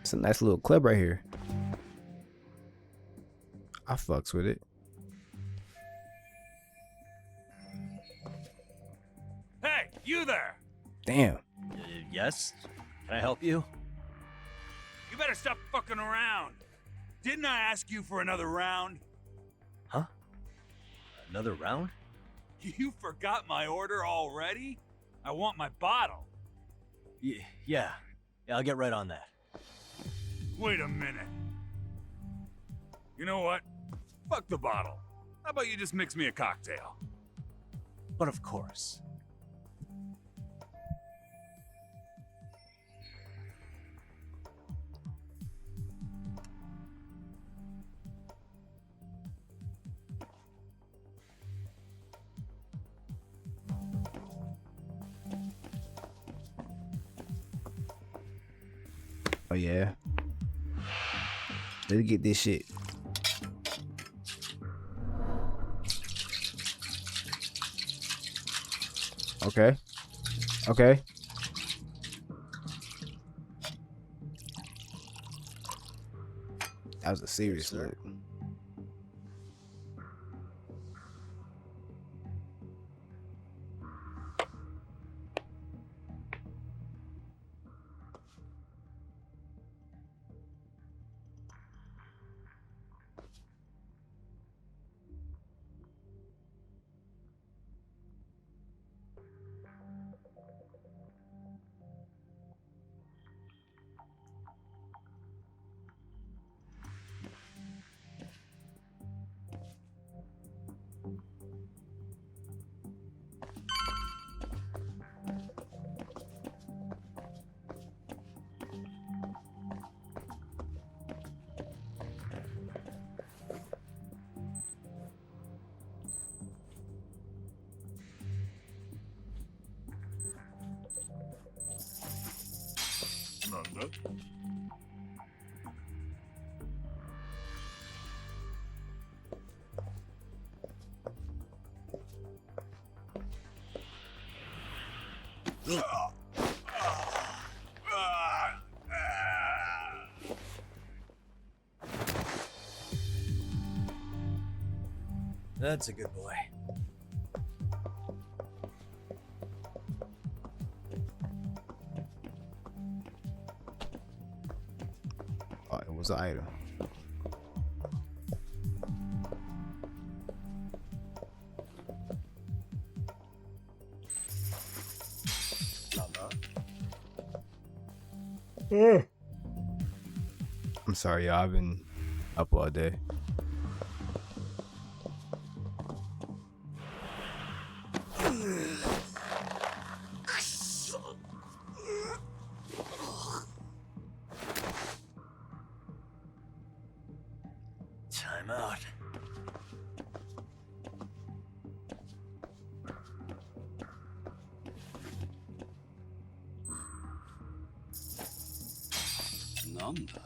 It's a nice little club right here. I fucks with it. Hey, you there! Damn. Yes? Can I help you? You better stop fucking around. Didn't I ask you for another round? Huh? Another round? You forgot my order already? I want my bottle. Yeah, I'll get right on that. Wait a minute. You know what? Fuck the bottle. How about you just mix me a cocktail? But of course. Oh yeah. Let's get this shit. Okay. Okay. That was a serious look. That's a good boy. Oh, it was an item. I'm sorry, y'all. I've been up all day. Time out. Nanda?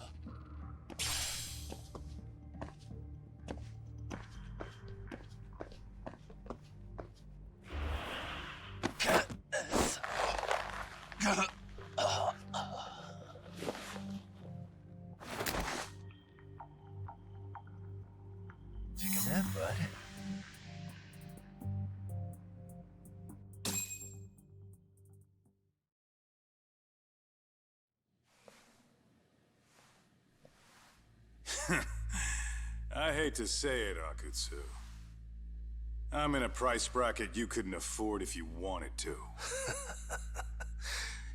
Take a nap, bud. I hate to say it, Akutsu. I'm in a price bracket you couldn't afford if you wanted to.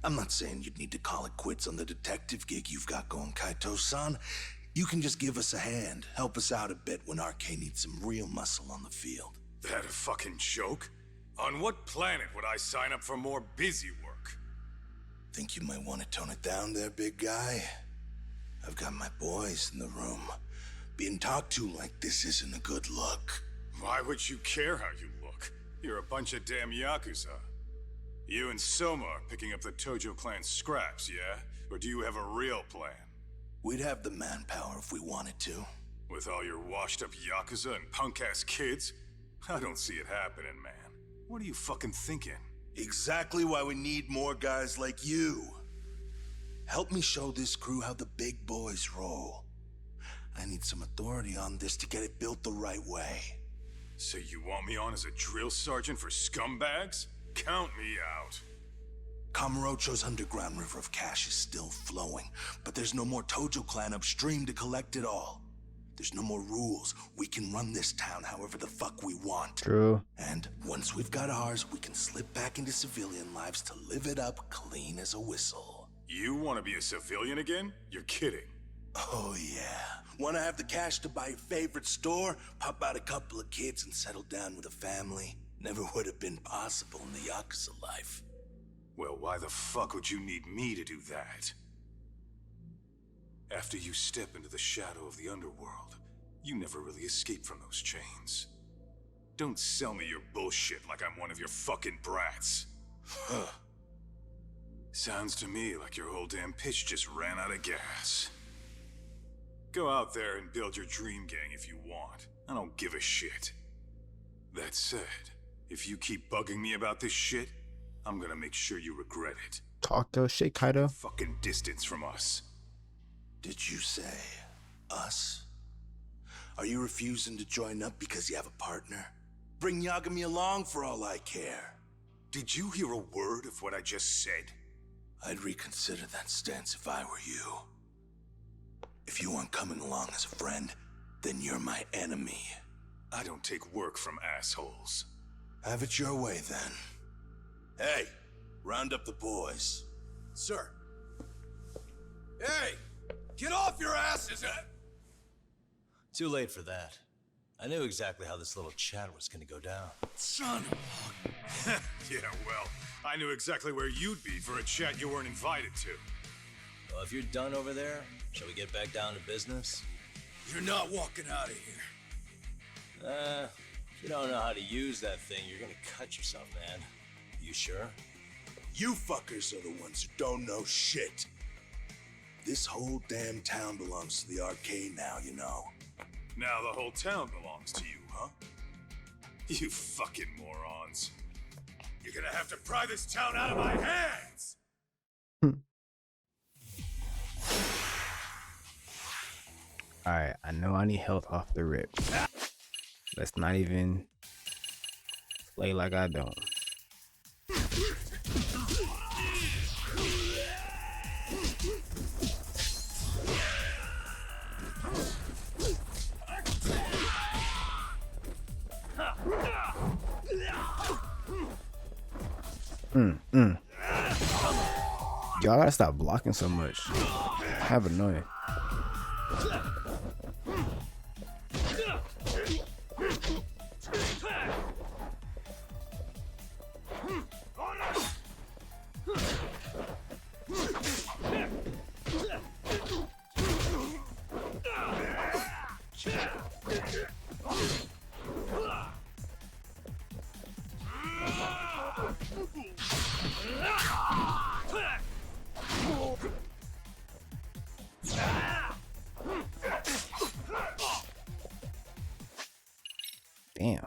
I'm not saying you'd need to call it quits on the detective gig you've got going, Kaito-san. You can just give us a hand, help us out a bit when RK needs some real muscle on the field. That a fucking joke? On what planet would I sign up for more busy work? Think you might want to tone it down there, big guy? I've got my boys in the room. Being talked to like this isn't a good look. Why would you care how you look? You're a bunch of damn Yakuza. You and Soma are picking up the Tojo clan scraps, yeah? Or do you have a real plan? We'd have the manpower if we wanted to. With all your washed-up Yakuza and punk-ass kids? I don't see it happening, man. What are you fucking thinking? Exactly why we need more guys like you. Help me show this crew how the big boys roll. I need some authority on this to get it built the right way. So you want me on as a drill sergeant for scumbags? Count me out. Kamurocho's underground river of cash is still flowing, but there's no more Tojo clan upstream to collect it all. There's no more rules. We can run this town however the fuck we want. True. And once we've got ours, we can slip back into civilian lives to live it up clean as a whistle. You want to be a civilian again? You're kidding. Oh yeah. Want to have the cash to buy your favorite store, pop out a couple of kids and settle down with a family? Never would have been possible in the Yakuza life. Well, why the fuck would you need me to do that? After you step into the shadow of the underworld, you never really escape from those chains. Don't sell me your bullshit like I'm one of your fucking brats. Sounds to me like your whole damn pitch just ran out of gas. Go out there and build your dream gang if you want. I don't give a shit. That said, if you keep bugging me about this shit, I'm gonna make sure you regret it. Talk your shit, Kaido. Fucking distance from us. Did you say us? Are you refusing to join up because you have a partner? Bring Yagami along for all I care. Did you hear a word of what I just said? I'd reconsider that stance if I were you. If you aren't coming along as a friend, then you're my enemy. I don't take work from assholes. Have it your way, then. Hey, round up the boys. Sir. Hey! Get off your asses! Too late for that. I knew exactly how this little chat was gonna go down. Son of Yeah, well, I knew exactly where you'd be for a chat you weren't invited to. Well, if you're done over there, shall we get back down to business? You're not walking out of here. If you don't know how to use that thing, you're gonna cut yourself, man. You sure? You fuckers are the ones who don't know shit. This whole damn town belongs to the arcade now, you know. Now the whole town belongs to you, huh? You fucking morons. You're gonna have to pry this town out of my hands! Alright, I know I need health off the rip. Let's not even play like I don't. Y'all gotta stop blocking so much. Have annoying. Damn.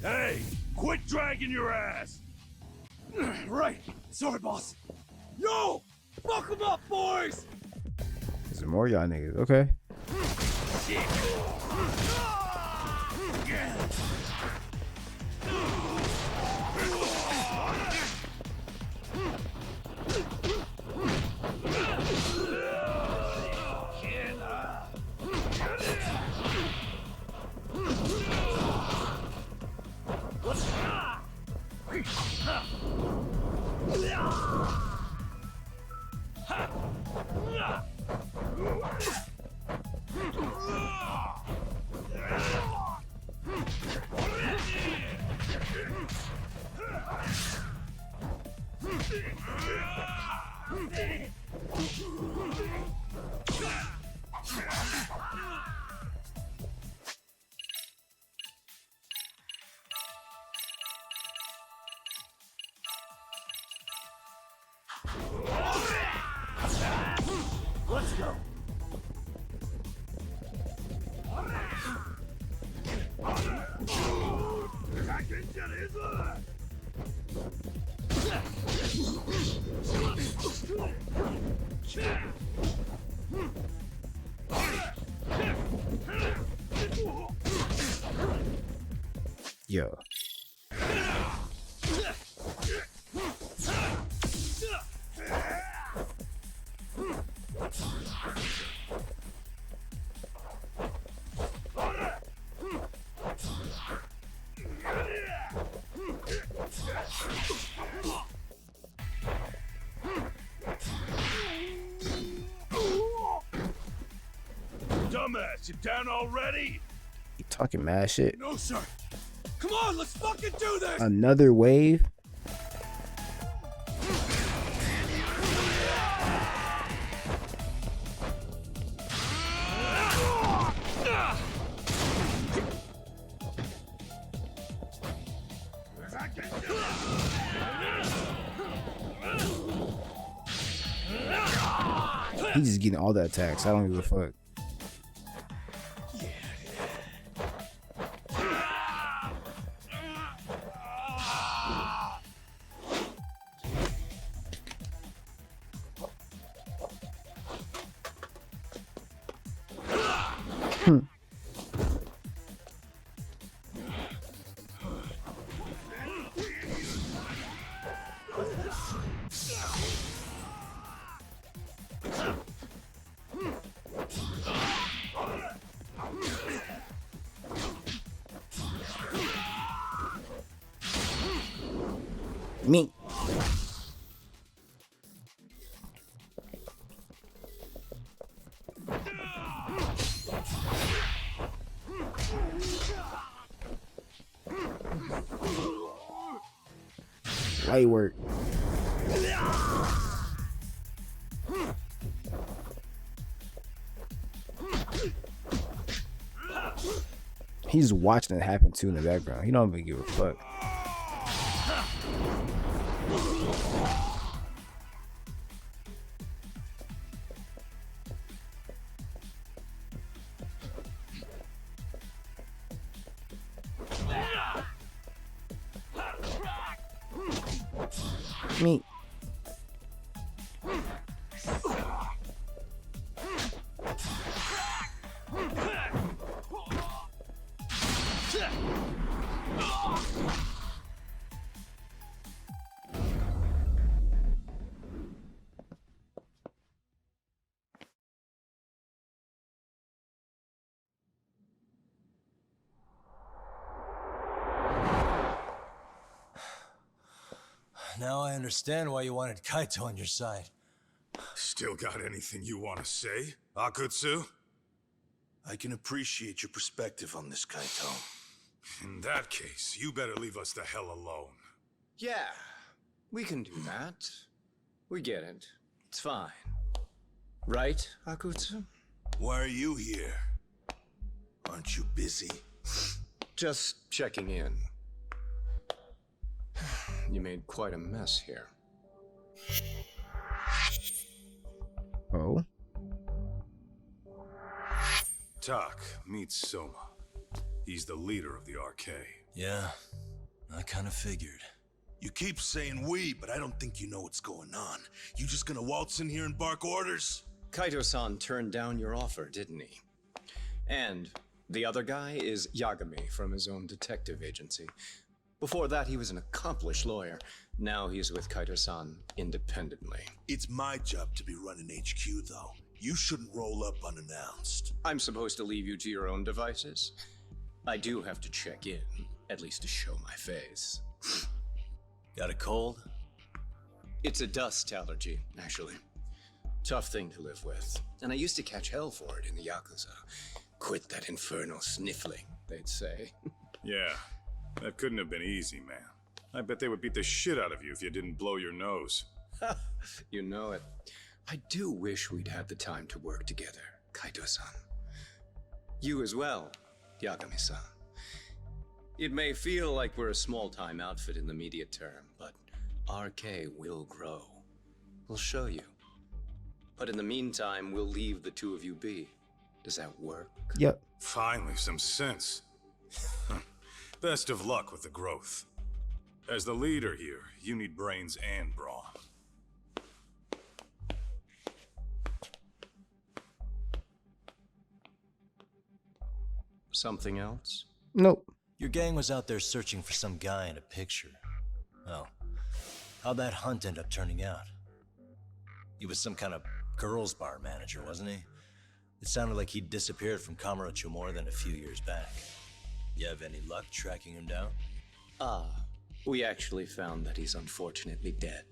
Hey, quit dragging your ass! Right. Sorry, boss. Yo! Fuck them up, boys! There's more y'all niggas. Okay. Let's go. Yo. Dumbass, you down already? You talking mad shit. No, sir. Come on, let's fucking do this. Another wave? He's just getting all the attacks. I don't give a fuck. Me. Light work. He's watching it happen too in the background. He don't even give a fuck. Me. Now I understand why you wanted Kaito on your side. Still got anything you want to say, Akutsu? I can appreciate your perspective on this, Kaito. In that case, you better leave us the hell alone. Yeah, we can do that. We get it. It's fine. Right, Akutsu? Why are you here? Aren't you busy? Just checking in. You made quite a mess here. Oh? Tak, meet Soma. He's the leader of the RK. Yeah, I kind of figured. You keep saying we, but I don't think you know what's going on. You just gonna waltz in here and bark orders? Kaito-san turned down your offer, didn't he? And the other guy is Yagami from his own detective agency. Before that, he was an accomplished lawyer. Now he's with Kaito-san independently. It's my job to be running HQ, though. You shouldn't roll up unannounced. I'm supposed to leave you to your own devices? I do have to check in, at least to show my face. Got a cold? It's a dust allergy, actually. Tough thing to live with. And I used to catch hell for it in the Yakuza. Quit that infernal sniffling, they'd say. Yeah, that couldn't have been easy, man. I bet they would beat the shit out of you if you didn't blow your nose. You know it. I do wish we'd had the time to work together, Kaito-san. You as well, Yagami-san. It may feel like we're a small-time outfit in the immediate term, but RK will grow. We'll show you. But in the meantime, we'll leave the two of you be. Does that work? Yep. Finally, some sense. Best of luck with the growth. As the leader here, you need brains and brawn. Something else? Nope. Your gang was out there searching for some guy in a picture. Oh, how'd that hunt end up turning out? He was some kind of girls' bar manager, wasn't he? It sounded like he'd disappeared from Kamurocho more than a few years back. You have any luck tracking him down? We actually found that he's unfortunately dead.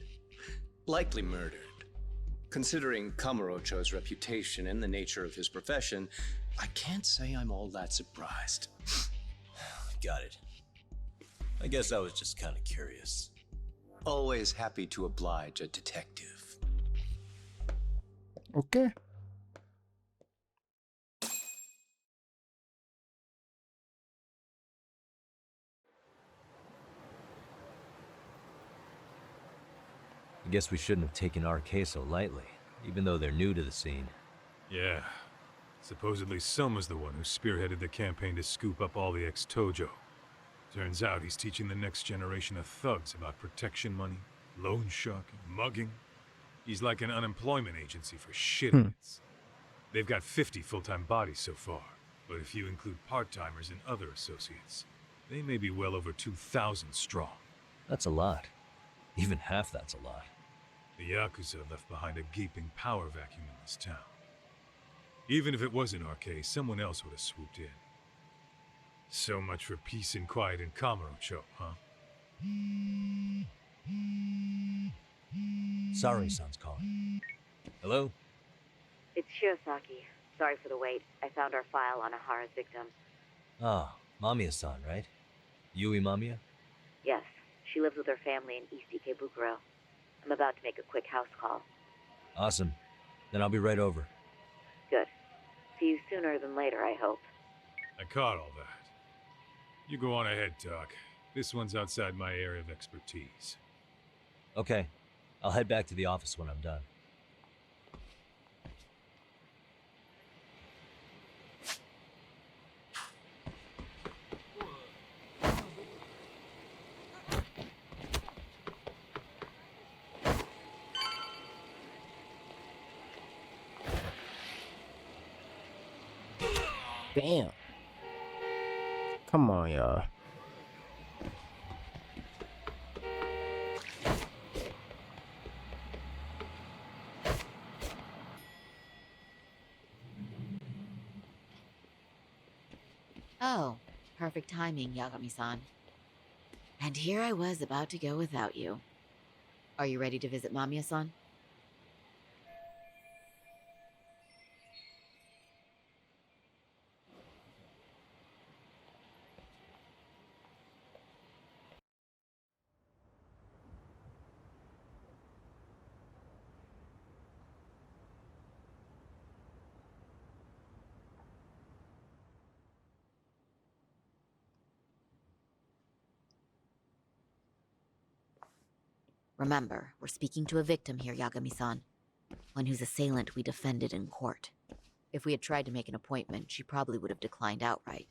Likely murdered. Considering Kamurocho's reputation and the nature of his profession, I can't say I'm all that surprised. Got it. I guess I was just kind of curious. Always happy to oblige a detective. Okay. I guess we shouldn't have taken our case so lightly, even though they're new to the scene. Yeah. Supposedly Selma's the one who spearheaded the campaign to scoop up all the ex-Tojo. Turns out he's teaching the next generation of thugs about protection money, loan sharking, mugging. He's like an unemployment agency for shitheads. They've got 50 full-time bodies so far, but if you include part-timers and other associates, they may be well over 2,000 strong. That's a lot. Even half that's a lot. The Yakuza left behind a gaping power vacuum in this town. Even if it wasn't our case, someone else would have swooped in. So much for peace and quiet in Kamurocho, huh? Sorry-san's calling. Hello? It's Shirosaki. Sorry for the wait. I found our file on Ehara's victim. Ah, Mamiya-san, right? Yui Mamiya? Yes, she lives with her family in East Ikebukuro. I'm about to make a quick house call. Awesome. Then I'll be right over. Good. See you sooner than later, I hope. I caught all that. You go on ahead, Doc. This one's outside my area of expertise. Okay. I'll head back to the office when I'm done. Damn. Come on, y'all. Oh, perfect timing, Yagami-san. And here I was about to go without you. Are you ready to visit Mamiya-san? Remember, we're speaking to a victim here, Yagami-san. One whose assailant we defended in court. If we had tried to make an appointment, she probably would have declined outright.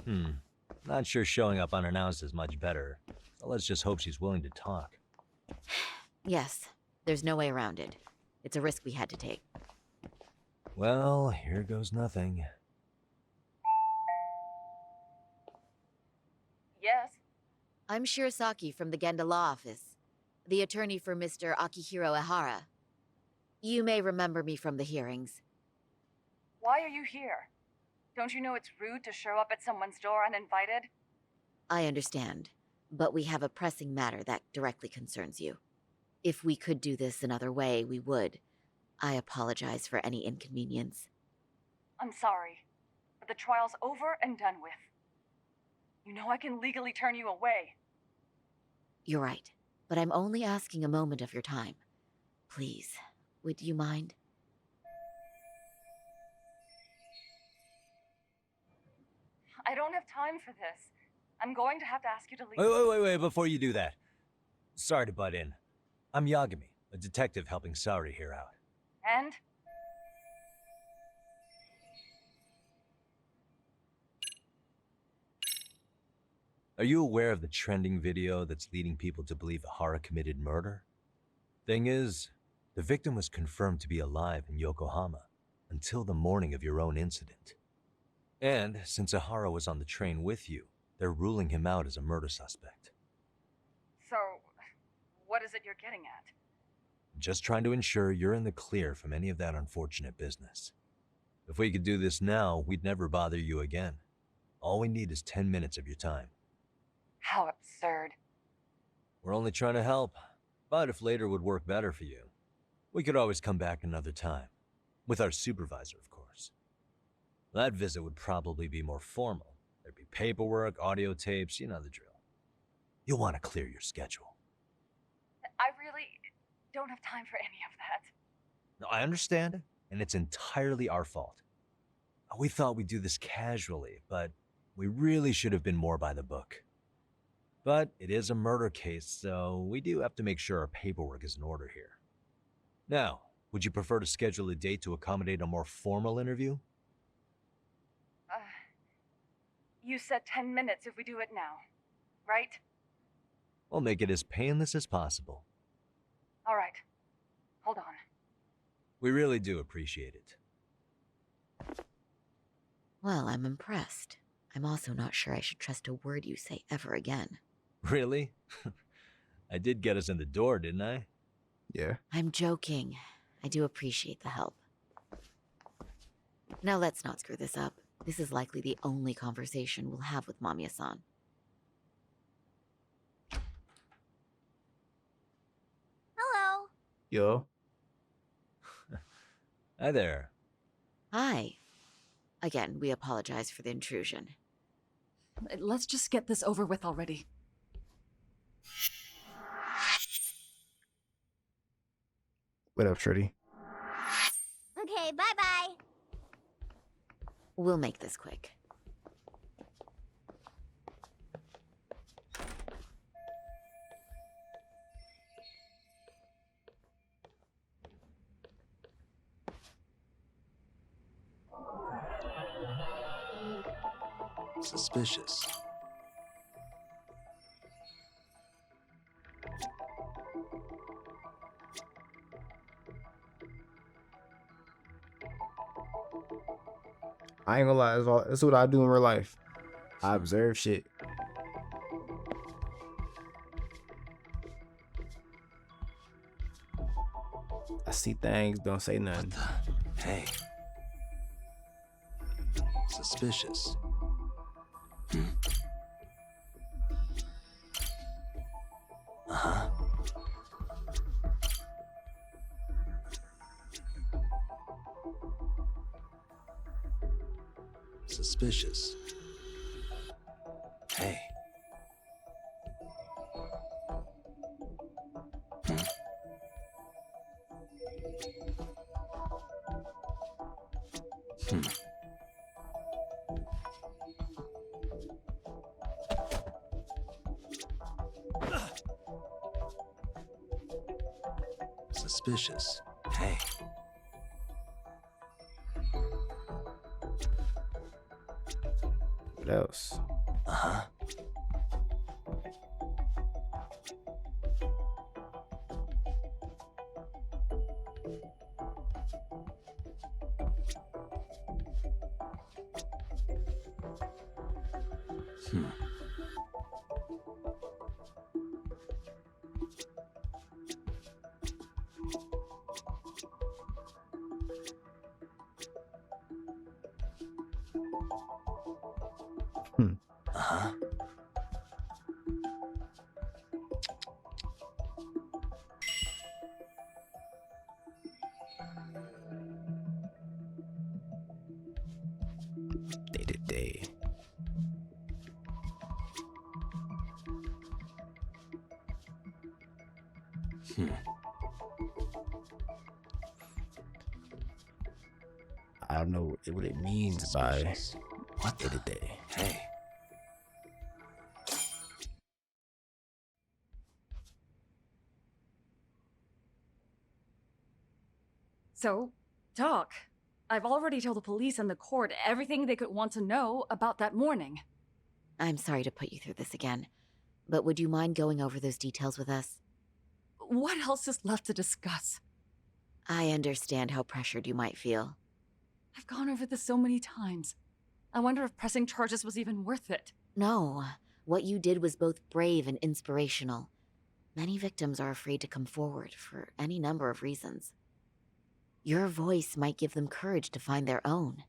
Not sure showing up unannounced is much better. So let's just hope she's willing to talk. Yes, there's no way around it. It's a risk we had to take. Well, here goes nothing. Yes? I'm Shirosaki from the Genda Law Office, the attorney for Mr. Akihiro Ehara. You may remember me from the hearings. Why are you here? Don't you know it's rude to show up at someone's door uninvited? I understand, but we have a pressing matter that directly concerns you. If we could do this another way, we would. I apologize for any inconvenience. I'm sorry, but the trial's over and done with. You know I can legally turn you away. You're right, but I'm only asking a moment of your time. Please, would you mind? I don't have time for this. I'm going to have to ask you to leave. Wait, before you do that. Sorry to butt in. I'm Yagami, a detective helping Saori here out. And? Are you aware of the trending video that's leading people to believe Ehara committed murder? Thing is, the victim was confirmed to be alive in Yokohama until the morning of your own incident. And since Ehara was on the train with you, they're ruling him out as a murder suspect. So, what is it you're getting at? Just trying to ensure you're in the clear from any of that unfortunate business. If we could do this now, we'd never bother you again. All we need is 10 minutes of your time. How absurd. We're only trying to help, but if later would work better for you, we could always come back another time. With our supervisor, of course. That visit would probably be more formal. There'd be paperwork, audio tapes, you know the drill. You'll want to clear your schedule. I really don't have time for any of that. No, I understand, and it's entirely our fault. We thought we'd do this casually, but we really should have been more by the book. But it is a murder case, so we do have to make sure our paperwork is in order here. Now, would you prefer to schedule a date to accommodate a more formal interview? You said 10 minutes if we do it now, right? We'll make it as painless as possible. All right. Hold on. We really do appreciate it. Well, I'm impressed. I'm also not sure I should trust a word you say ever again. Really? I did get us in the door, didn't I? Yeah. I'm joking. I do appreciate the help. Now let's not screw this up. This is likely the only conversation we'll have with Mamiya-san. Hello. Yo. Hi there. Hi. Again, we apologize for the intrusion. Let's just get this over with already. What up, Trudy? Okay, bye-bye. We'll make this quick. Suspicious. I ain't gonna lie, that's what I do in real life. I observe shit. I see things, don't say nothing. Hey. Suspicious. Uh-huh. Suspicious. Hey. Suspicious. Hey. What else? Uh-huh. Uh-huh. Day. I don't know what it means by What day to day. Hey. So, Doc, I've already told the police and the court everything they could want to know about that morning. I'm sorry to put you through this again, but would you mind going over those details with us? What else is left to discuss? I understand how pressured you might feel. I've gone over this so many times. I wonder if pressing charges was even worth it. No, what you did was both brave and inspirational. Many victims are afraid to come forward for any number of reasons. Your voice might give them courage to find their own.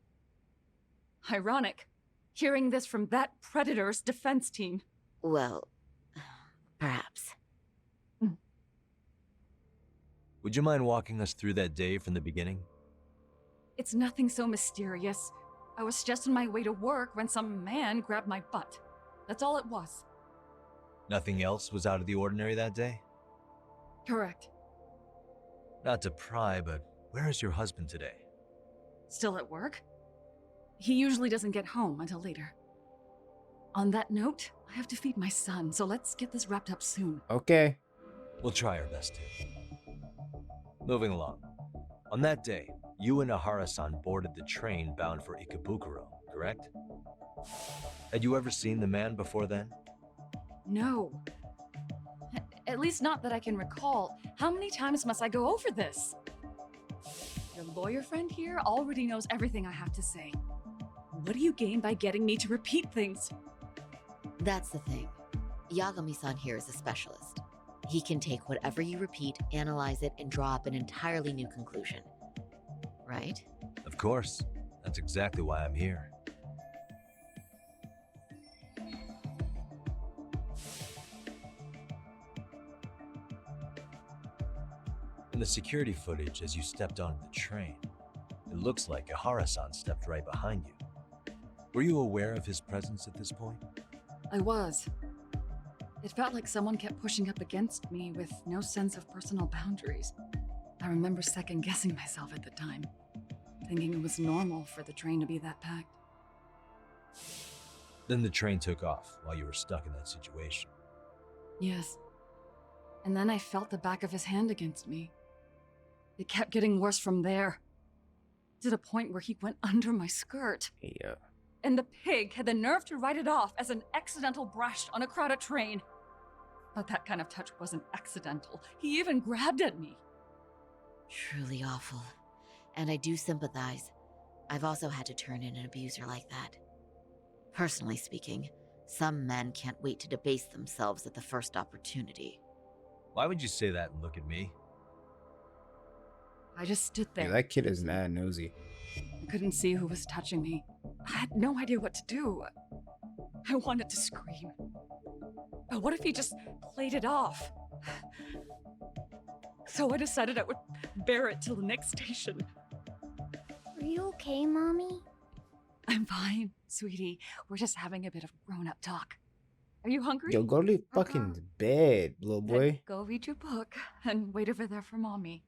Ironic. Hearing this from that predator's defense team. Well, perhaps. Would you mind walking us through that day from the beginning? It's nothing so mysterious. I was just on my way to work when some man grabbed my butt. That's all it was. Nothing else was out of the ordinary that day? Correct. Not to pry, but where is your husband today? Still at work? He usually doesn't get home until later. On that note, I have to feed my son, so let's get this wrapped up soon. Okay. We'll try our best to. Moving along. On that day, you and Ehara-san boarded the train bound for Ikebukuro, correct? Had you ever seen the man before then? No. At least not that I can recall. How many times must I go over this? Your lawyer friend here already knows everything I have to say. What do you gain by getting me to repeat things? That's the thing. Yagami-san here is a specialist. He can take whatever you repeat, analyze it, and draw up an entirely new conclusion. Right? Of course. That's exactly why I'm here. In the security footage as you stepped onto the train, it looks like Ehara-san stepped right behind you. Were you aware of his presence at this point? I was. It felt like someone kept pushing up against me with no sense of personal boundaries. I remember second-guessing myself at the time, thinking it was normal for the train to be that packed. Then the train took off while you were stuck in that situation. Yes. And then I felt the back of his hand against me. It kept getting worse from there, to the point where he went under my skirt. Yeah. And the pig had the nerve to write it off as an accidental brush on a crowded train. But that kind of touch wasn't accidental. He even grabbed at me. Truly awful. And I do sympathize. I've also had to turn in an abuser like that. Personally speaking, some men can't wait to debase themselves at the first opportunity. Why would you say that and look at me? I just stood there. Yeah, that kid is mad nosy. I couldn't see who was touching me. I had no idea what to do. I wanted to scream. But what if he just played it off? So I decided I would bear it till the next station. Are you okay, Mommy? I'm fine, sweetie. We're just having a bit of grown-up talk. Are you hungry? Yo, go to fucking bed, little boy. Go read your book and wait over there for Mommy.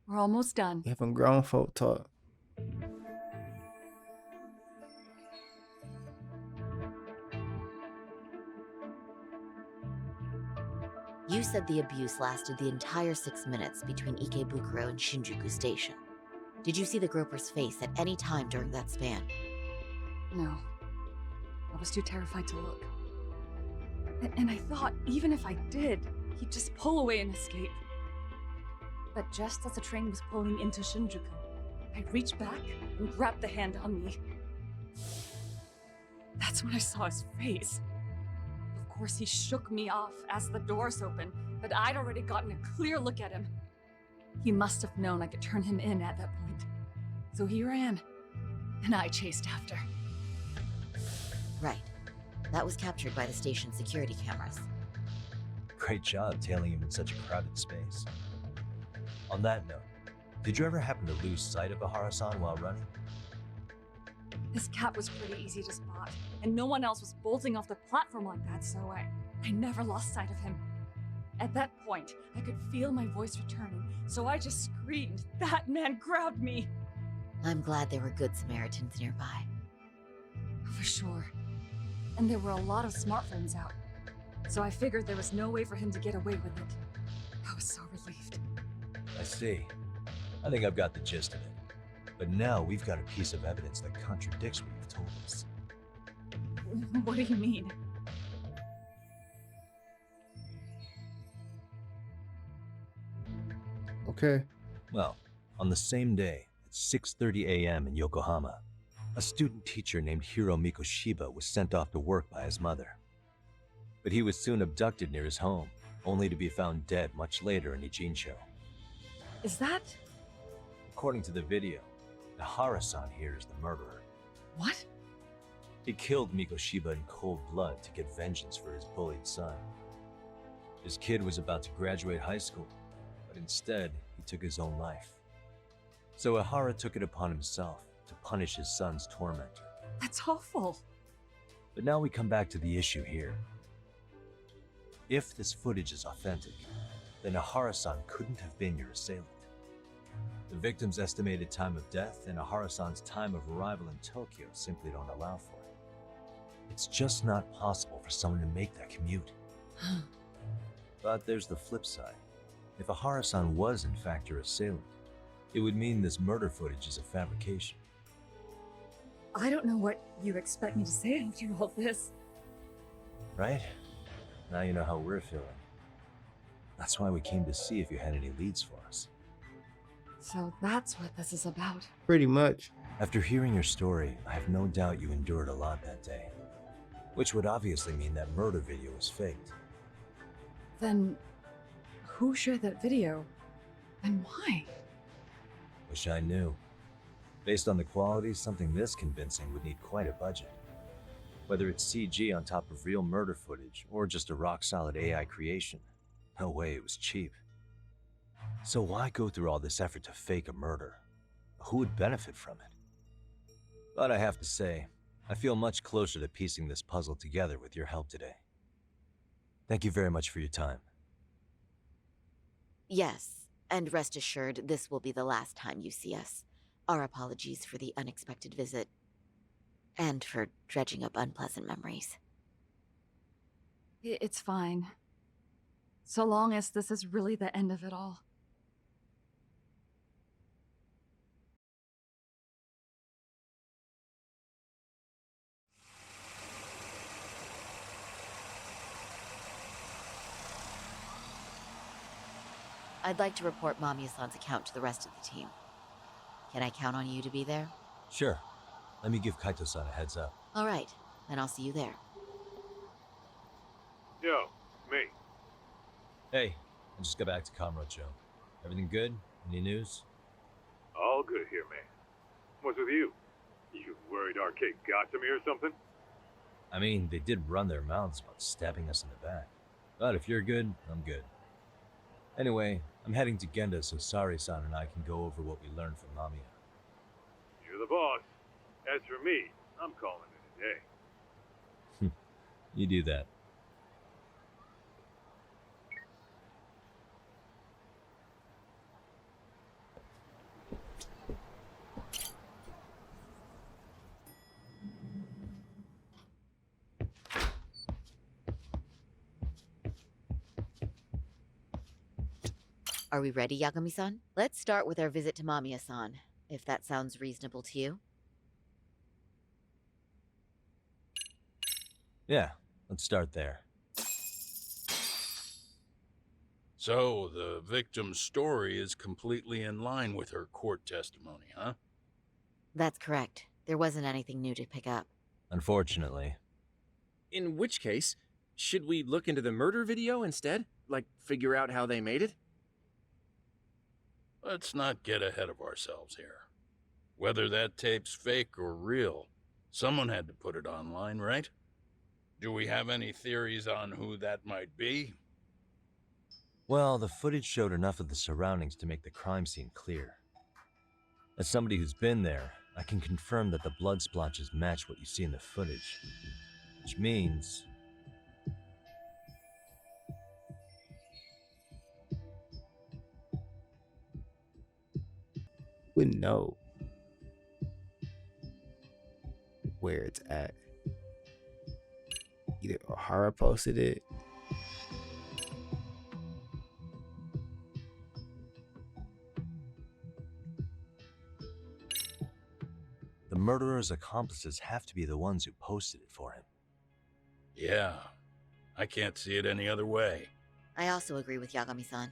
We're almost done. You having grown folk talk. You said the abuse lasted the entire 6 minutes between Ikebukuro and Shinjuku Station. Did you see the groper's face at any time during that span? No. I was too terrified to look. And I thought, even if I did, he'd just pull away and escape. But just as the train was pulling into Shinjuku, I reached back and grabbed the hand on me. That's when I saw his face. Of course, he shook me off as the doors opened, but I'd already gotten a clear look at him. He must have known I could turn him in at that point. So he ran, and I chased after. Right. That was captured by the station's security cameras. Great job tailing him in such a crowded space. On that note, did you ever happen to lose sight of Ehara-san while running? His cap was pretty easy to spot, and no one else was bolting off the platform like that, so I never lost sight of him. At that point, I could feel my voice returning, so I just screamed, "That man grabbed me!" I'm glad there were good Samaritans nearby. For sure. And there were a lot of smartphones out, so I figured there was no way for him to get away with it. I was so relieved. I see. I think I've got the gist of it. But now we've got a piece of evidence that contradicts what you've told us. What do you mean? Okay. Well, on the same day, at 6:30 a.m. in Yokohama, A student teacher named Hiro Mikoshiba was sent off to work by his mother. But he was soon abducted near his home, only to be found dead much later in Ijincho. Is that... According to the video, Ehara-san here is the murderer. What? He killed Mikoshiba in cold blood to get vengeance for his bullied son. His kid was about to graduate high school, but instead, he took his own life. So Ehara took it upon himself to punish his son's tormentor. That's awful. But now we come back to the issue here. If this footage is authentic, then Ehara-san couldn't have been your assailant. The victim's estimated time of death and Ehara-san's time of arrival in Tokyo simply don't allow for it. It's just not possible for someone to make that commute. But there's the flip side. If Ehara-san was in fact your assailant, it would mean this murder footage is a fabrication. I don't know what you expect me to say after all this. Right? Now you know how we're feeling. That's why we came to see if you had any leads for us. So that's what this is about. Pretty much. After hearing your story, I have no doubt you endured a lot that day. Which would obviously mean that murder video was faked. Then, who shared that video? And why? Wish I knew. Based on the quality, something this convincing would need quite a budget. Whether it's CG on top of real murder footage, or just a rock-solid AI creation, no way it was cheap. So why go through all this effort to fake a murder? Who would benefit from it? But I have to say, I feel much closer to piecing this puzzle together with your help today. Thank you very much for your time. Yes, and rest assured, this will be the last time you see us. Our apologies for the unexpected visit, and for dredging up unpleasant memories. It's fine. So long as this is really the end of it all. I'd like to report Mamiya-san's account to the rest of the team. Can I count on you to be there? Sure. Let me give Kaito-san a heads up. All right, then I'll see you there. Yo, me. Hey, I just got back to Kamurocho. Everything good? Any news? All good here, man. What's with you? You worried Arcade got to me or something? I mean, they did run their mouths about stabbing us in the back. But if you're good, I'm good. Anyway, I'm heading to Genda so Sari-san and I can go over what we learned from Mamiya. You're the boss. As for me, I'm calling it a day. You do that. Are we ready, Yagami-san? Let's start with our visit to Mamiya-san, if that sounds reasonable to you. Yeah, let's start there. So, the victim's story is completely in line with her court testimony, huh? That's correct. There wasn't anything new to pick up. Unfortunately. In which case, should we look into the murder video instead? Like, figure out how they made it? Let's not get ahead of ourselves here. Whether that tape's fake or real, someone had to put it online, right? Do we have any theories on who that might be? Well, the footage showed enough of the surroundings to make the crime scene clear. As somebody who's been there, I can confirm that the blood splotches match what you see in the footage. Which means... Wouldn't know where it's at. Either Ehara posted it, the murderer's accomplices have to be the ones who posted it for him. Yeah, I can't see it any other way. I also agree with Yagami-san.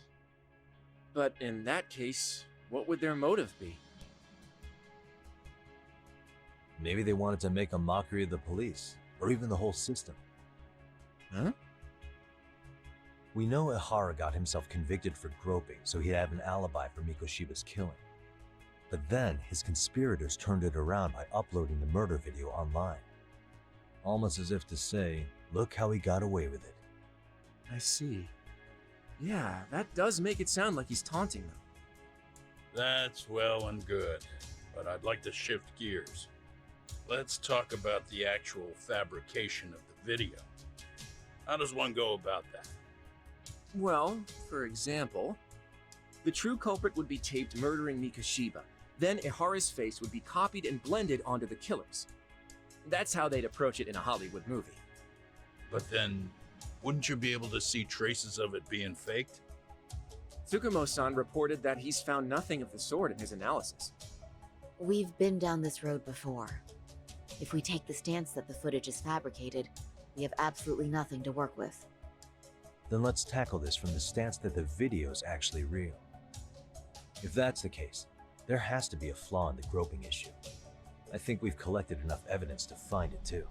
But in that case, what would their motive be? Maybe they wanted to make a mockery of the police, or even the whole system. Huh? We know Ehara got himself convicted for groping, so he'd have an alibi for Mikoshiba's killing. But then, his conspirators turned it around by uploading the murder video online. Almost as if to say, look how he got away with it. I see. Yeah, that does make it sound like he's taunting them. That's well and good, but I'd like to shift gears. Let's talk about the actual fabrication of the video. How does one go about that? Well, for example, the true culprit would be taped murdering Mikoshiba. Then Ehara's face would be copied and blended onto the killers. That's how they'd approach it in a Hollywood movie. But then, wouldn't you be able to see traces of it being faked? Tsukumo-san reported that he's found nothing of the sort in his analysis. We've been down this road before. If we take the stance that the footage is fabricated, we have absolutely nothing to work with. Then let's tackle this from the stance that the video's actually real. If that's the case, there has to be a flaw in the groping issue. I think we've collected enough evidence to find it too.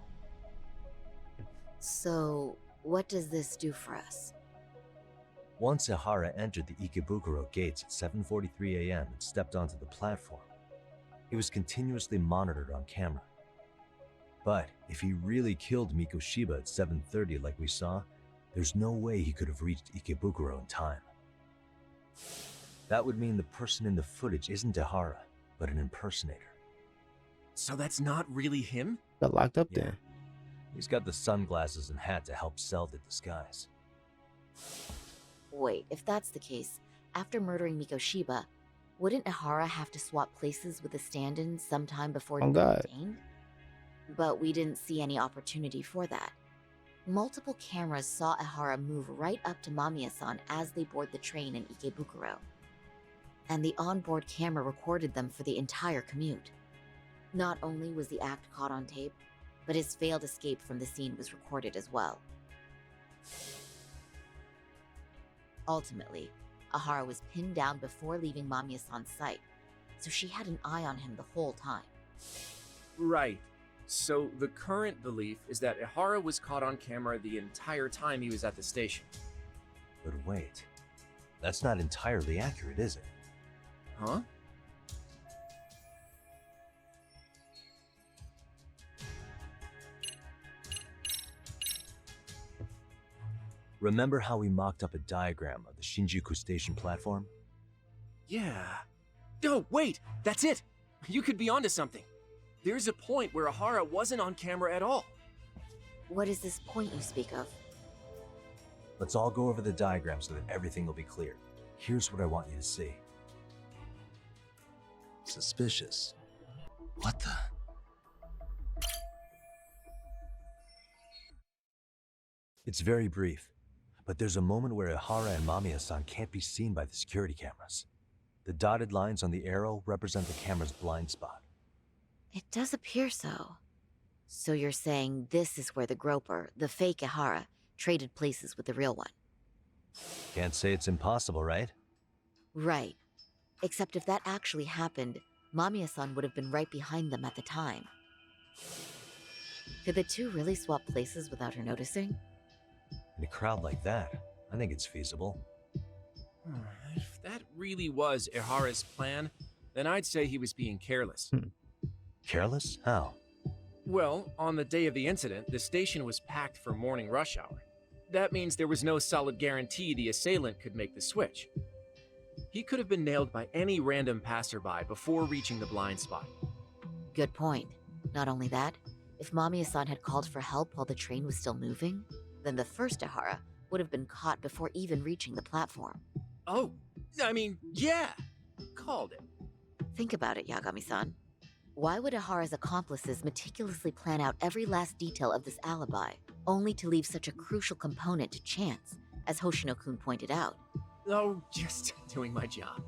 So, what does this do for us? Once Ehara entered the Ikebukuro gates at 7:43 a.m. and stepped onto the platform, he was continuously monitored on camera. But if he really killed Mikoshiba at 7:30 like we saw, there's no way he could have reached Ikebukuro in time. That would mean the person in the footage isn't Ehara, but an impersonator. So that's not really him? Got locked up there. He's got the sunglasses and hat to help sell the disguise. Wait, if that's the case, after murdering Mikoshiba, wouldn't Ehara have to swap places with the stand-in sometime before Oh, he God. was detained? But we didn't see any opportunity for that. Multiple cameras saw Ehara move right up to Mamiya-san as they board the train in Ikebukuro. And the onboard camera recorded them for the entire commute. Not only was the act caught on tape, but his failed escape from the scene was recorded as well. Ultimately, Ehara was pinned down before leaving Mamiya-san's sight, so she had an eye on him the whole time. Right. So the current belief is that Ehara was caught on camera the entire time he was at the station. But wait, that's not entirely accurate, is it? Huh? Remember how we mocked up a diagram of the Shinjuku station platform? Yeah. Oh, wait! That's it! You could be onto something. There's a point where Ehara wasn't on camera at all. What is this point you speak of? Let's all go over the diagram so that everything will be clear. Here's what I want you to see. Suspicious. What the? It's very brief, but there's a moment where Ehara and Mamiya-san can't be seen by the security cameras. The dotted lines on the arrow represent the camera's blind spot. It does appear so. So you're saying this is where the groper, the fake Ehara, traded places with the real one? Can't say it's impossible, right? Right. Except if that actually happened, Mamiya-san would have been right behind them at the time. Could the two really swap places without her noticing? In a crowd like that, I think it's feasible. If that really was Ehara's plan, then I'd say he was being careless. Careless? How? Well, on the day of the incident, the station was packed for morning rush hour. That means there was no solid guarantee the assailant could make the switch. He could have been nailed by any random passerby before reaching the blind spot. Good point. Not only that, if Mamiya-san had called for help while the train was still moving, then the first Ehara would have been caught before even reaching the platform. Oh, I mean, yeah! Called it. Think about it, Yagami-san. Why would Ehara's accomplices meticulously plan out every last detail of this alibi, only to leave such a crucial component to chance, as Hoshino-kun pointed out? Oh, just doing my job.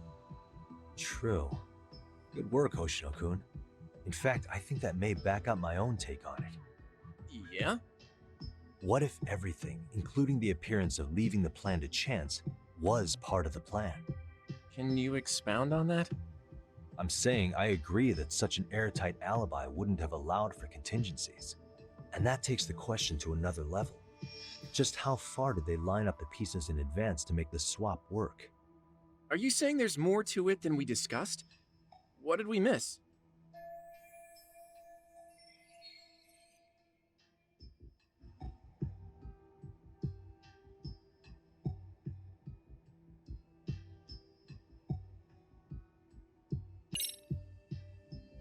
True. Good work, Hoshino-kun. In fact, I think that may back up my own take on it. Yeah? What if everything, including the appearance of leaving the plan to chance, was part of the plan? Can you expound on that? I'm saying I agree that such an airtight alibi wouldn't have allowed for contingencies. And that takes the question to another level. Just how far did they line up the pieces in advance to make the swap work? Are you saying there's more to it than we discussed? What did we miss?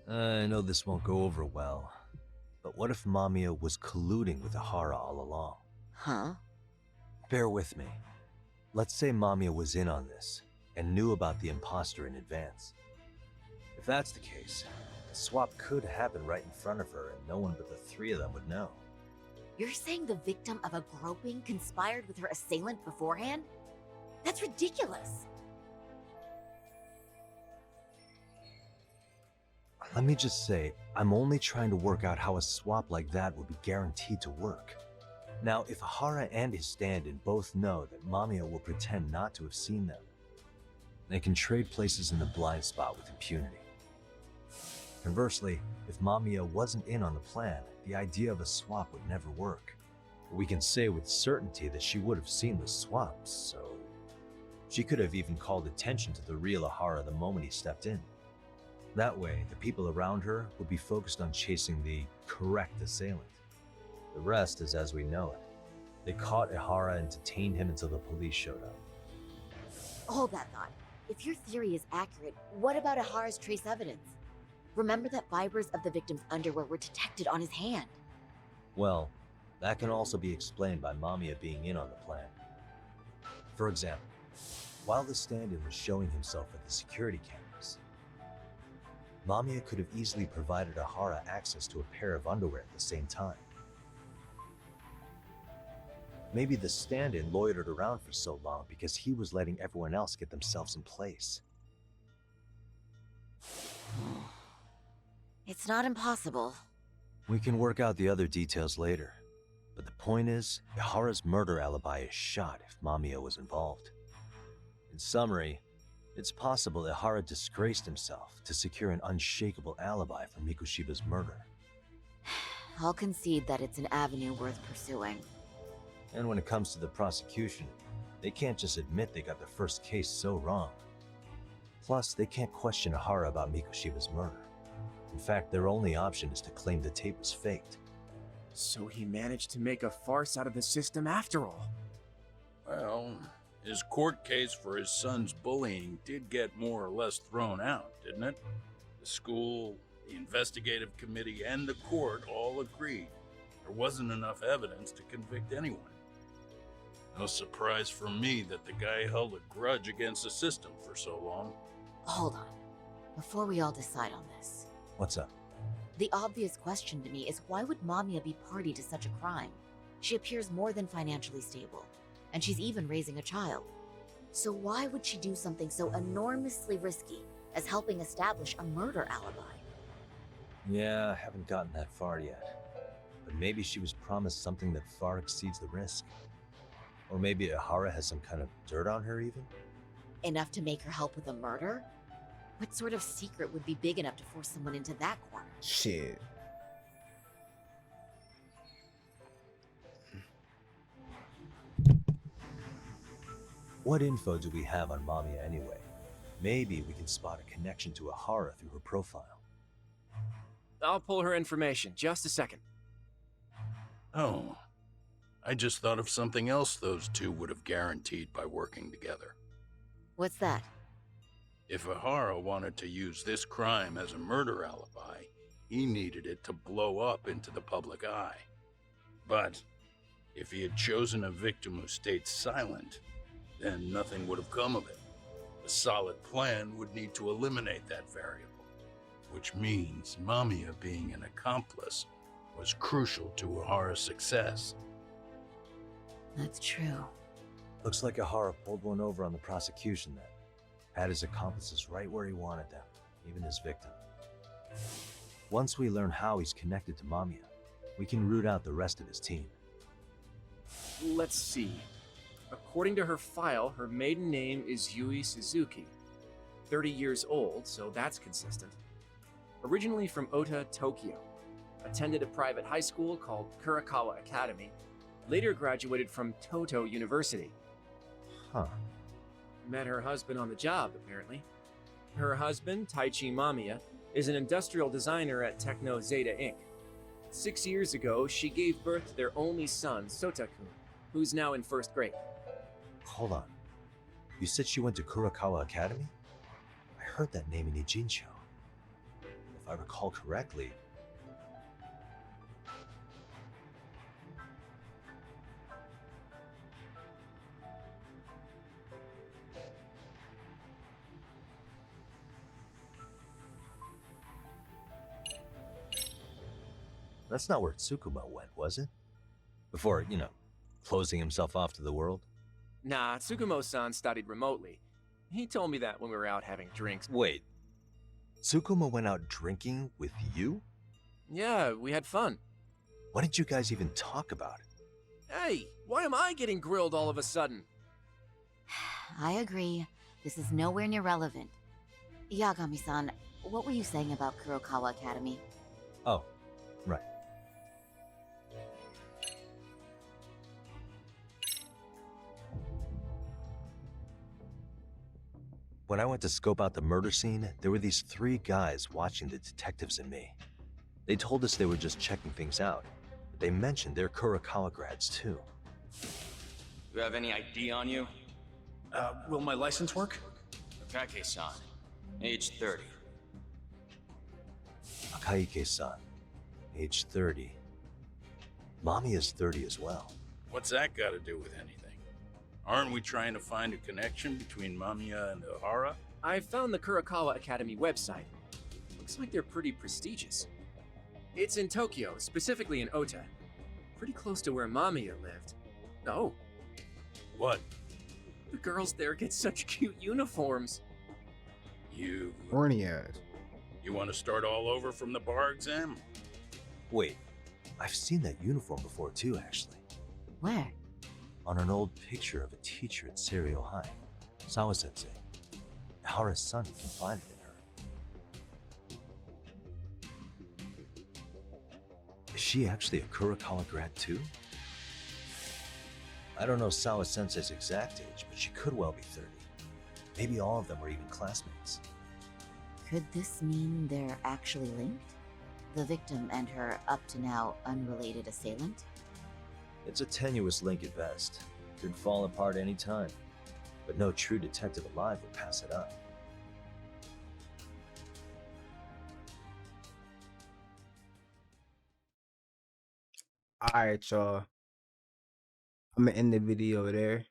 I know this won't go over well, but what if Mamiya was colluding with Ehara all along? Huh? Bear with me. Let's say Mamiya was in on this and knew about the imposter in advance. If that's the case, the swap could happen right in front of her and no one but the three of them would know. You're saying the victim of a groping conspired with her assailant beforehand? That's ridiculous. Let me just say, I'm only trying to work out how a swap like that would be guaranteed to work. Now, if Ehara and his stand-in both know that Mamiya will pretend not to have seen them, they can trade places in the blind spot with impunity. Conversely, if Mamiya wasn't in on the plan, the idea of a swap would never work. But we can say with certainty that she would have seen the swaps, so she could have even called attention to the real Ehara the moment he stepped in. That way, the people around her would be focused on chasing the correct assailant. The rest is as we know it. They caught Ehara and detained him until the police showed up. Hold that thought. If your theory is accurate, what about Ehara's trace evidence? Remember that fibers of the victim's underwear were detected on his hand. Well, that can also be explained by Mamiya being in on the plan. For example, while the stand-in was showing himself at the security cameras, Mamiya could have easily provided Ehara access to a pair of underwear at the same time. Maybe the stand-in loitered around for so long because he was letting everyone else get themselves in place. It's not impossible. We can work out the other details later, but the point is, Ehara's murder alibi is shot if Mamiya was involved. In summary, it's possible Ehara disgraced himself to secure an unshakable alibi for Mikoshiba's murder. I'll concede that it's an avenue worth pursuing. And when it comes to the prosecution, they can't just admit they got the first case so wrong. Plus, they can't question Ehara about Mikoshiba's murder. In fact, their only option is to claim the tape was faked. So he managed to make a farce out of the system after all. Well, his court case for his son's bullying did get more or less thrown out, didn't it? The school, the investigative committee, and the court all agreed there wasn't enough evidence to convict anyone. No surprise for me that the guy held a grudge against the system for so long. Hold on. Before we all decide on this. What's up? The obvious question to me is why would Mamiya be party to such a crime? She appears more than financially stable, and she's even raising a child. So why would she do something so enormously risky as helping establish a murder alibi? Yeah, I haven't gotten that far yet. But maybe she was promised something that far exceeds the risk. Or maybe Ehara has some kind of dirt on her even? Enough to make her help with a murder? What sort of secret would be big enough to force someone into that corner? Shit. What info do we have on Mamiya anyway? Maybe we can spot a connection to Ehara through her profile. I'll pull her information. Just a second. Oh, I just thought of something else those two would have guaranteed by working together. What's that? If Ehara wanted to use this crime as a murder alibi, he needed it to blow up into the public eye. But if he had chosen a victim who stayed silent, then nothing would have come of it. A solid plan would need to eliminate that variable, which means Mamiya being an accomplice was crucial to Ehara's success. That's true. Looks like Ehara pulled one over on the prosecution then. Had his accomplices right where he wanted them, even his victim. Once we learn how he's connected to Mamiya, we can root out the rest of his team. Let's see. According to her file, her maiden name is Yui Suzuki. 30 years old, so that's consistent. Originally from Ota, Tokyo. Attended a private high school called Kurakawa Academy. Later graduated from Toto University. Huh. Met her husband on the job, apparently. Her husband, Taichi Mamiya, is an industrial designer at Techno Zeta Inc. 6 years ago, she gave birth to their only son, Sotakun, who's now in first grade. Hold on. You said she went to Kurakawa Academy? I heard that name in Ijincho. If I recall correctly... That's not where Tsukumo went, was it? Before, closing himself off to the world? Nah, Tsukumo-san studied remotely. He told me that when we were out having drinks. Wait. Tsukumo went out drinking with you? Yeah, we had fun. What did you guys even talk about? Hey, why am I getting grilled all of a sudden? I agree. This is nowhere near relevant. Yagami-san, what were you saying about Kurokawa Academy? Oh, right. When I went to scope out the murder scene, there were these 3 guys watching the detectives and me. They told us they were just checking things out, but they mentioned they're Kurakawa grads too. You have any ID on you? Will my license work? Akake-san, age 30. Akaike-san, age 30. Mommy is 30 as well. What's that got to do with anything? Aren't we trying to find a connection between Mamiya and Ehara? I found the Kurakawa Academy website. Looks like they're pretty prestigious. It's in Tokyo, specifically in Ota. Pretty close to where Mamiya lived. Oh. What? The girls there get such cute uniforms. Horny ass. You want to start all over from the bar exam? Wait, I've seen that uniform before too, actually. Where? On an old picture of a teacher at Serio High, Sawa-sensei. Ehara's son confided in her. Is she actually a Kurakawa grad too? I don't know Sawa-sensei's exact age, but she could well be 30. Maybe all of them were even classmates. Could this mean they're actually linked? The victim and her up-to-now unrelated assailant? It's a tenuous link at best. Could fall apart any time. But no true detective alive would pass it up. Alright, y'all. I'm gonna end the video there.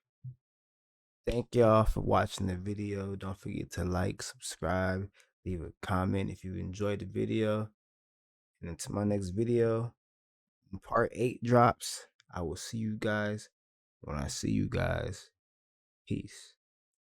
Thank y'all for watching the video. Don't forget to like, subscribe, leave a comment if you enjoyed the video. And until my next video, when part 8 drops, I will see you guys when I see you guys. Peace.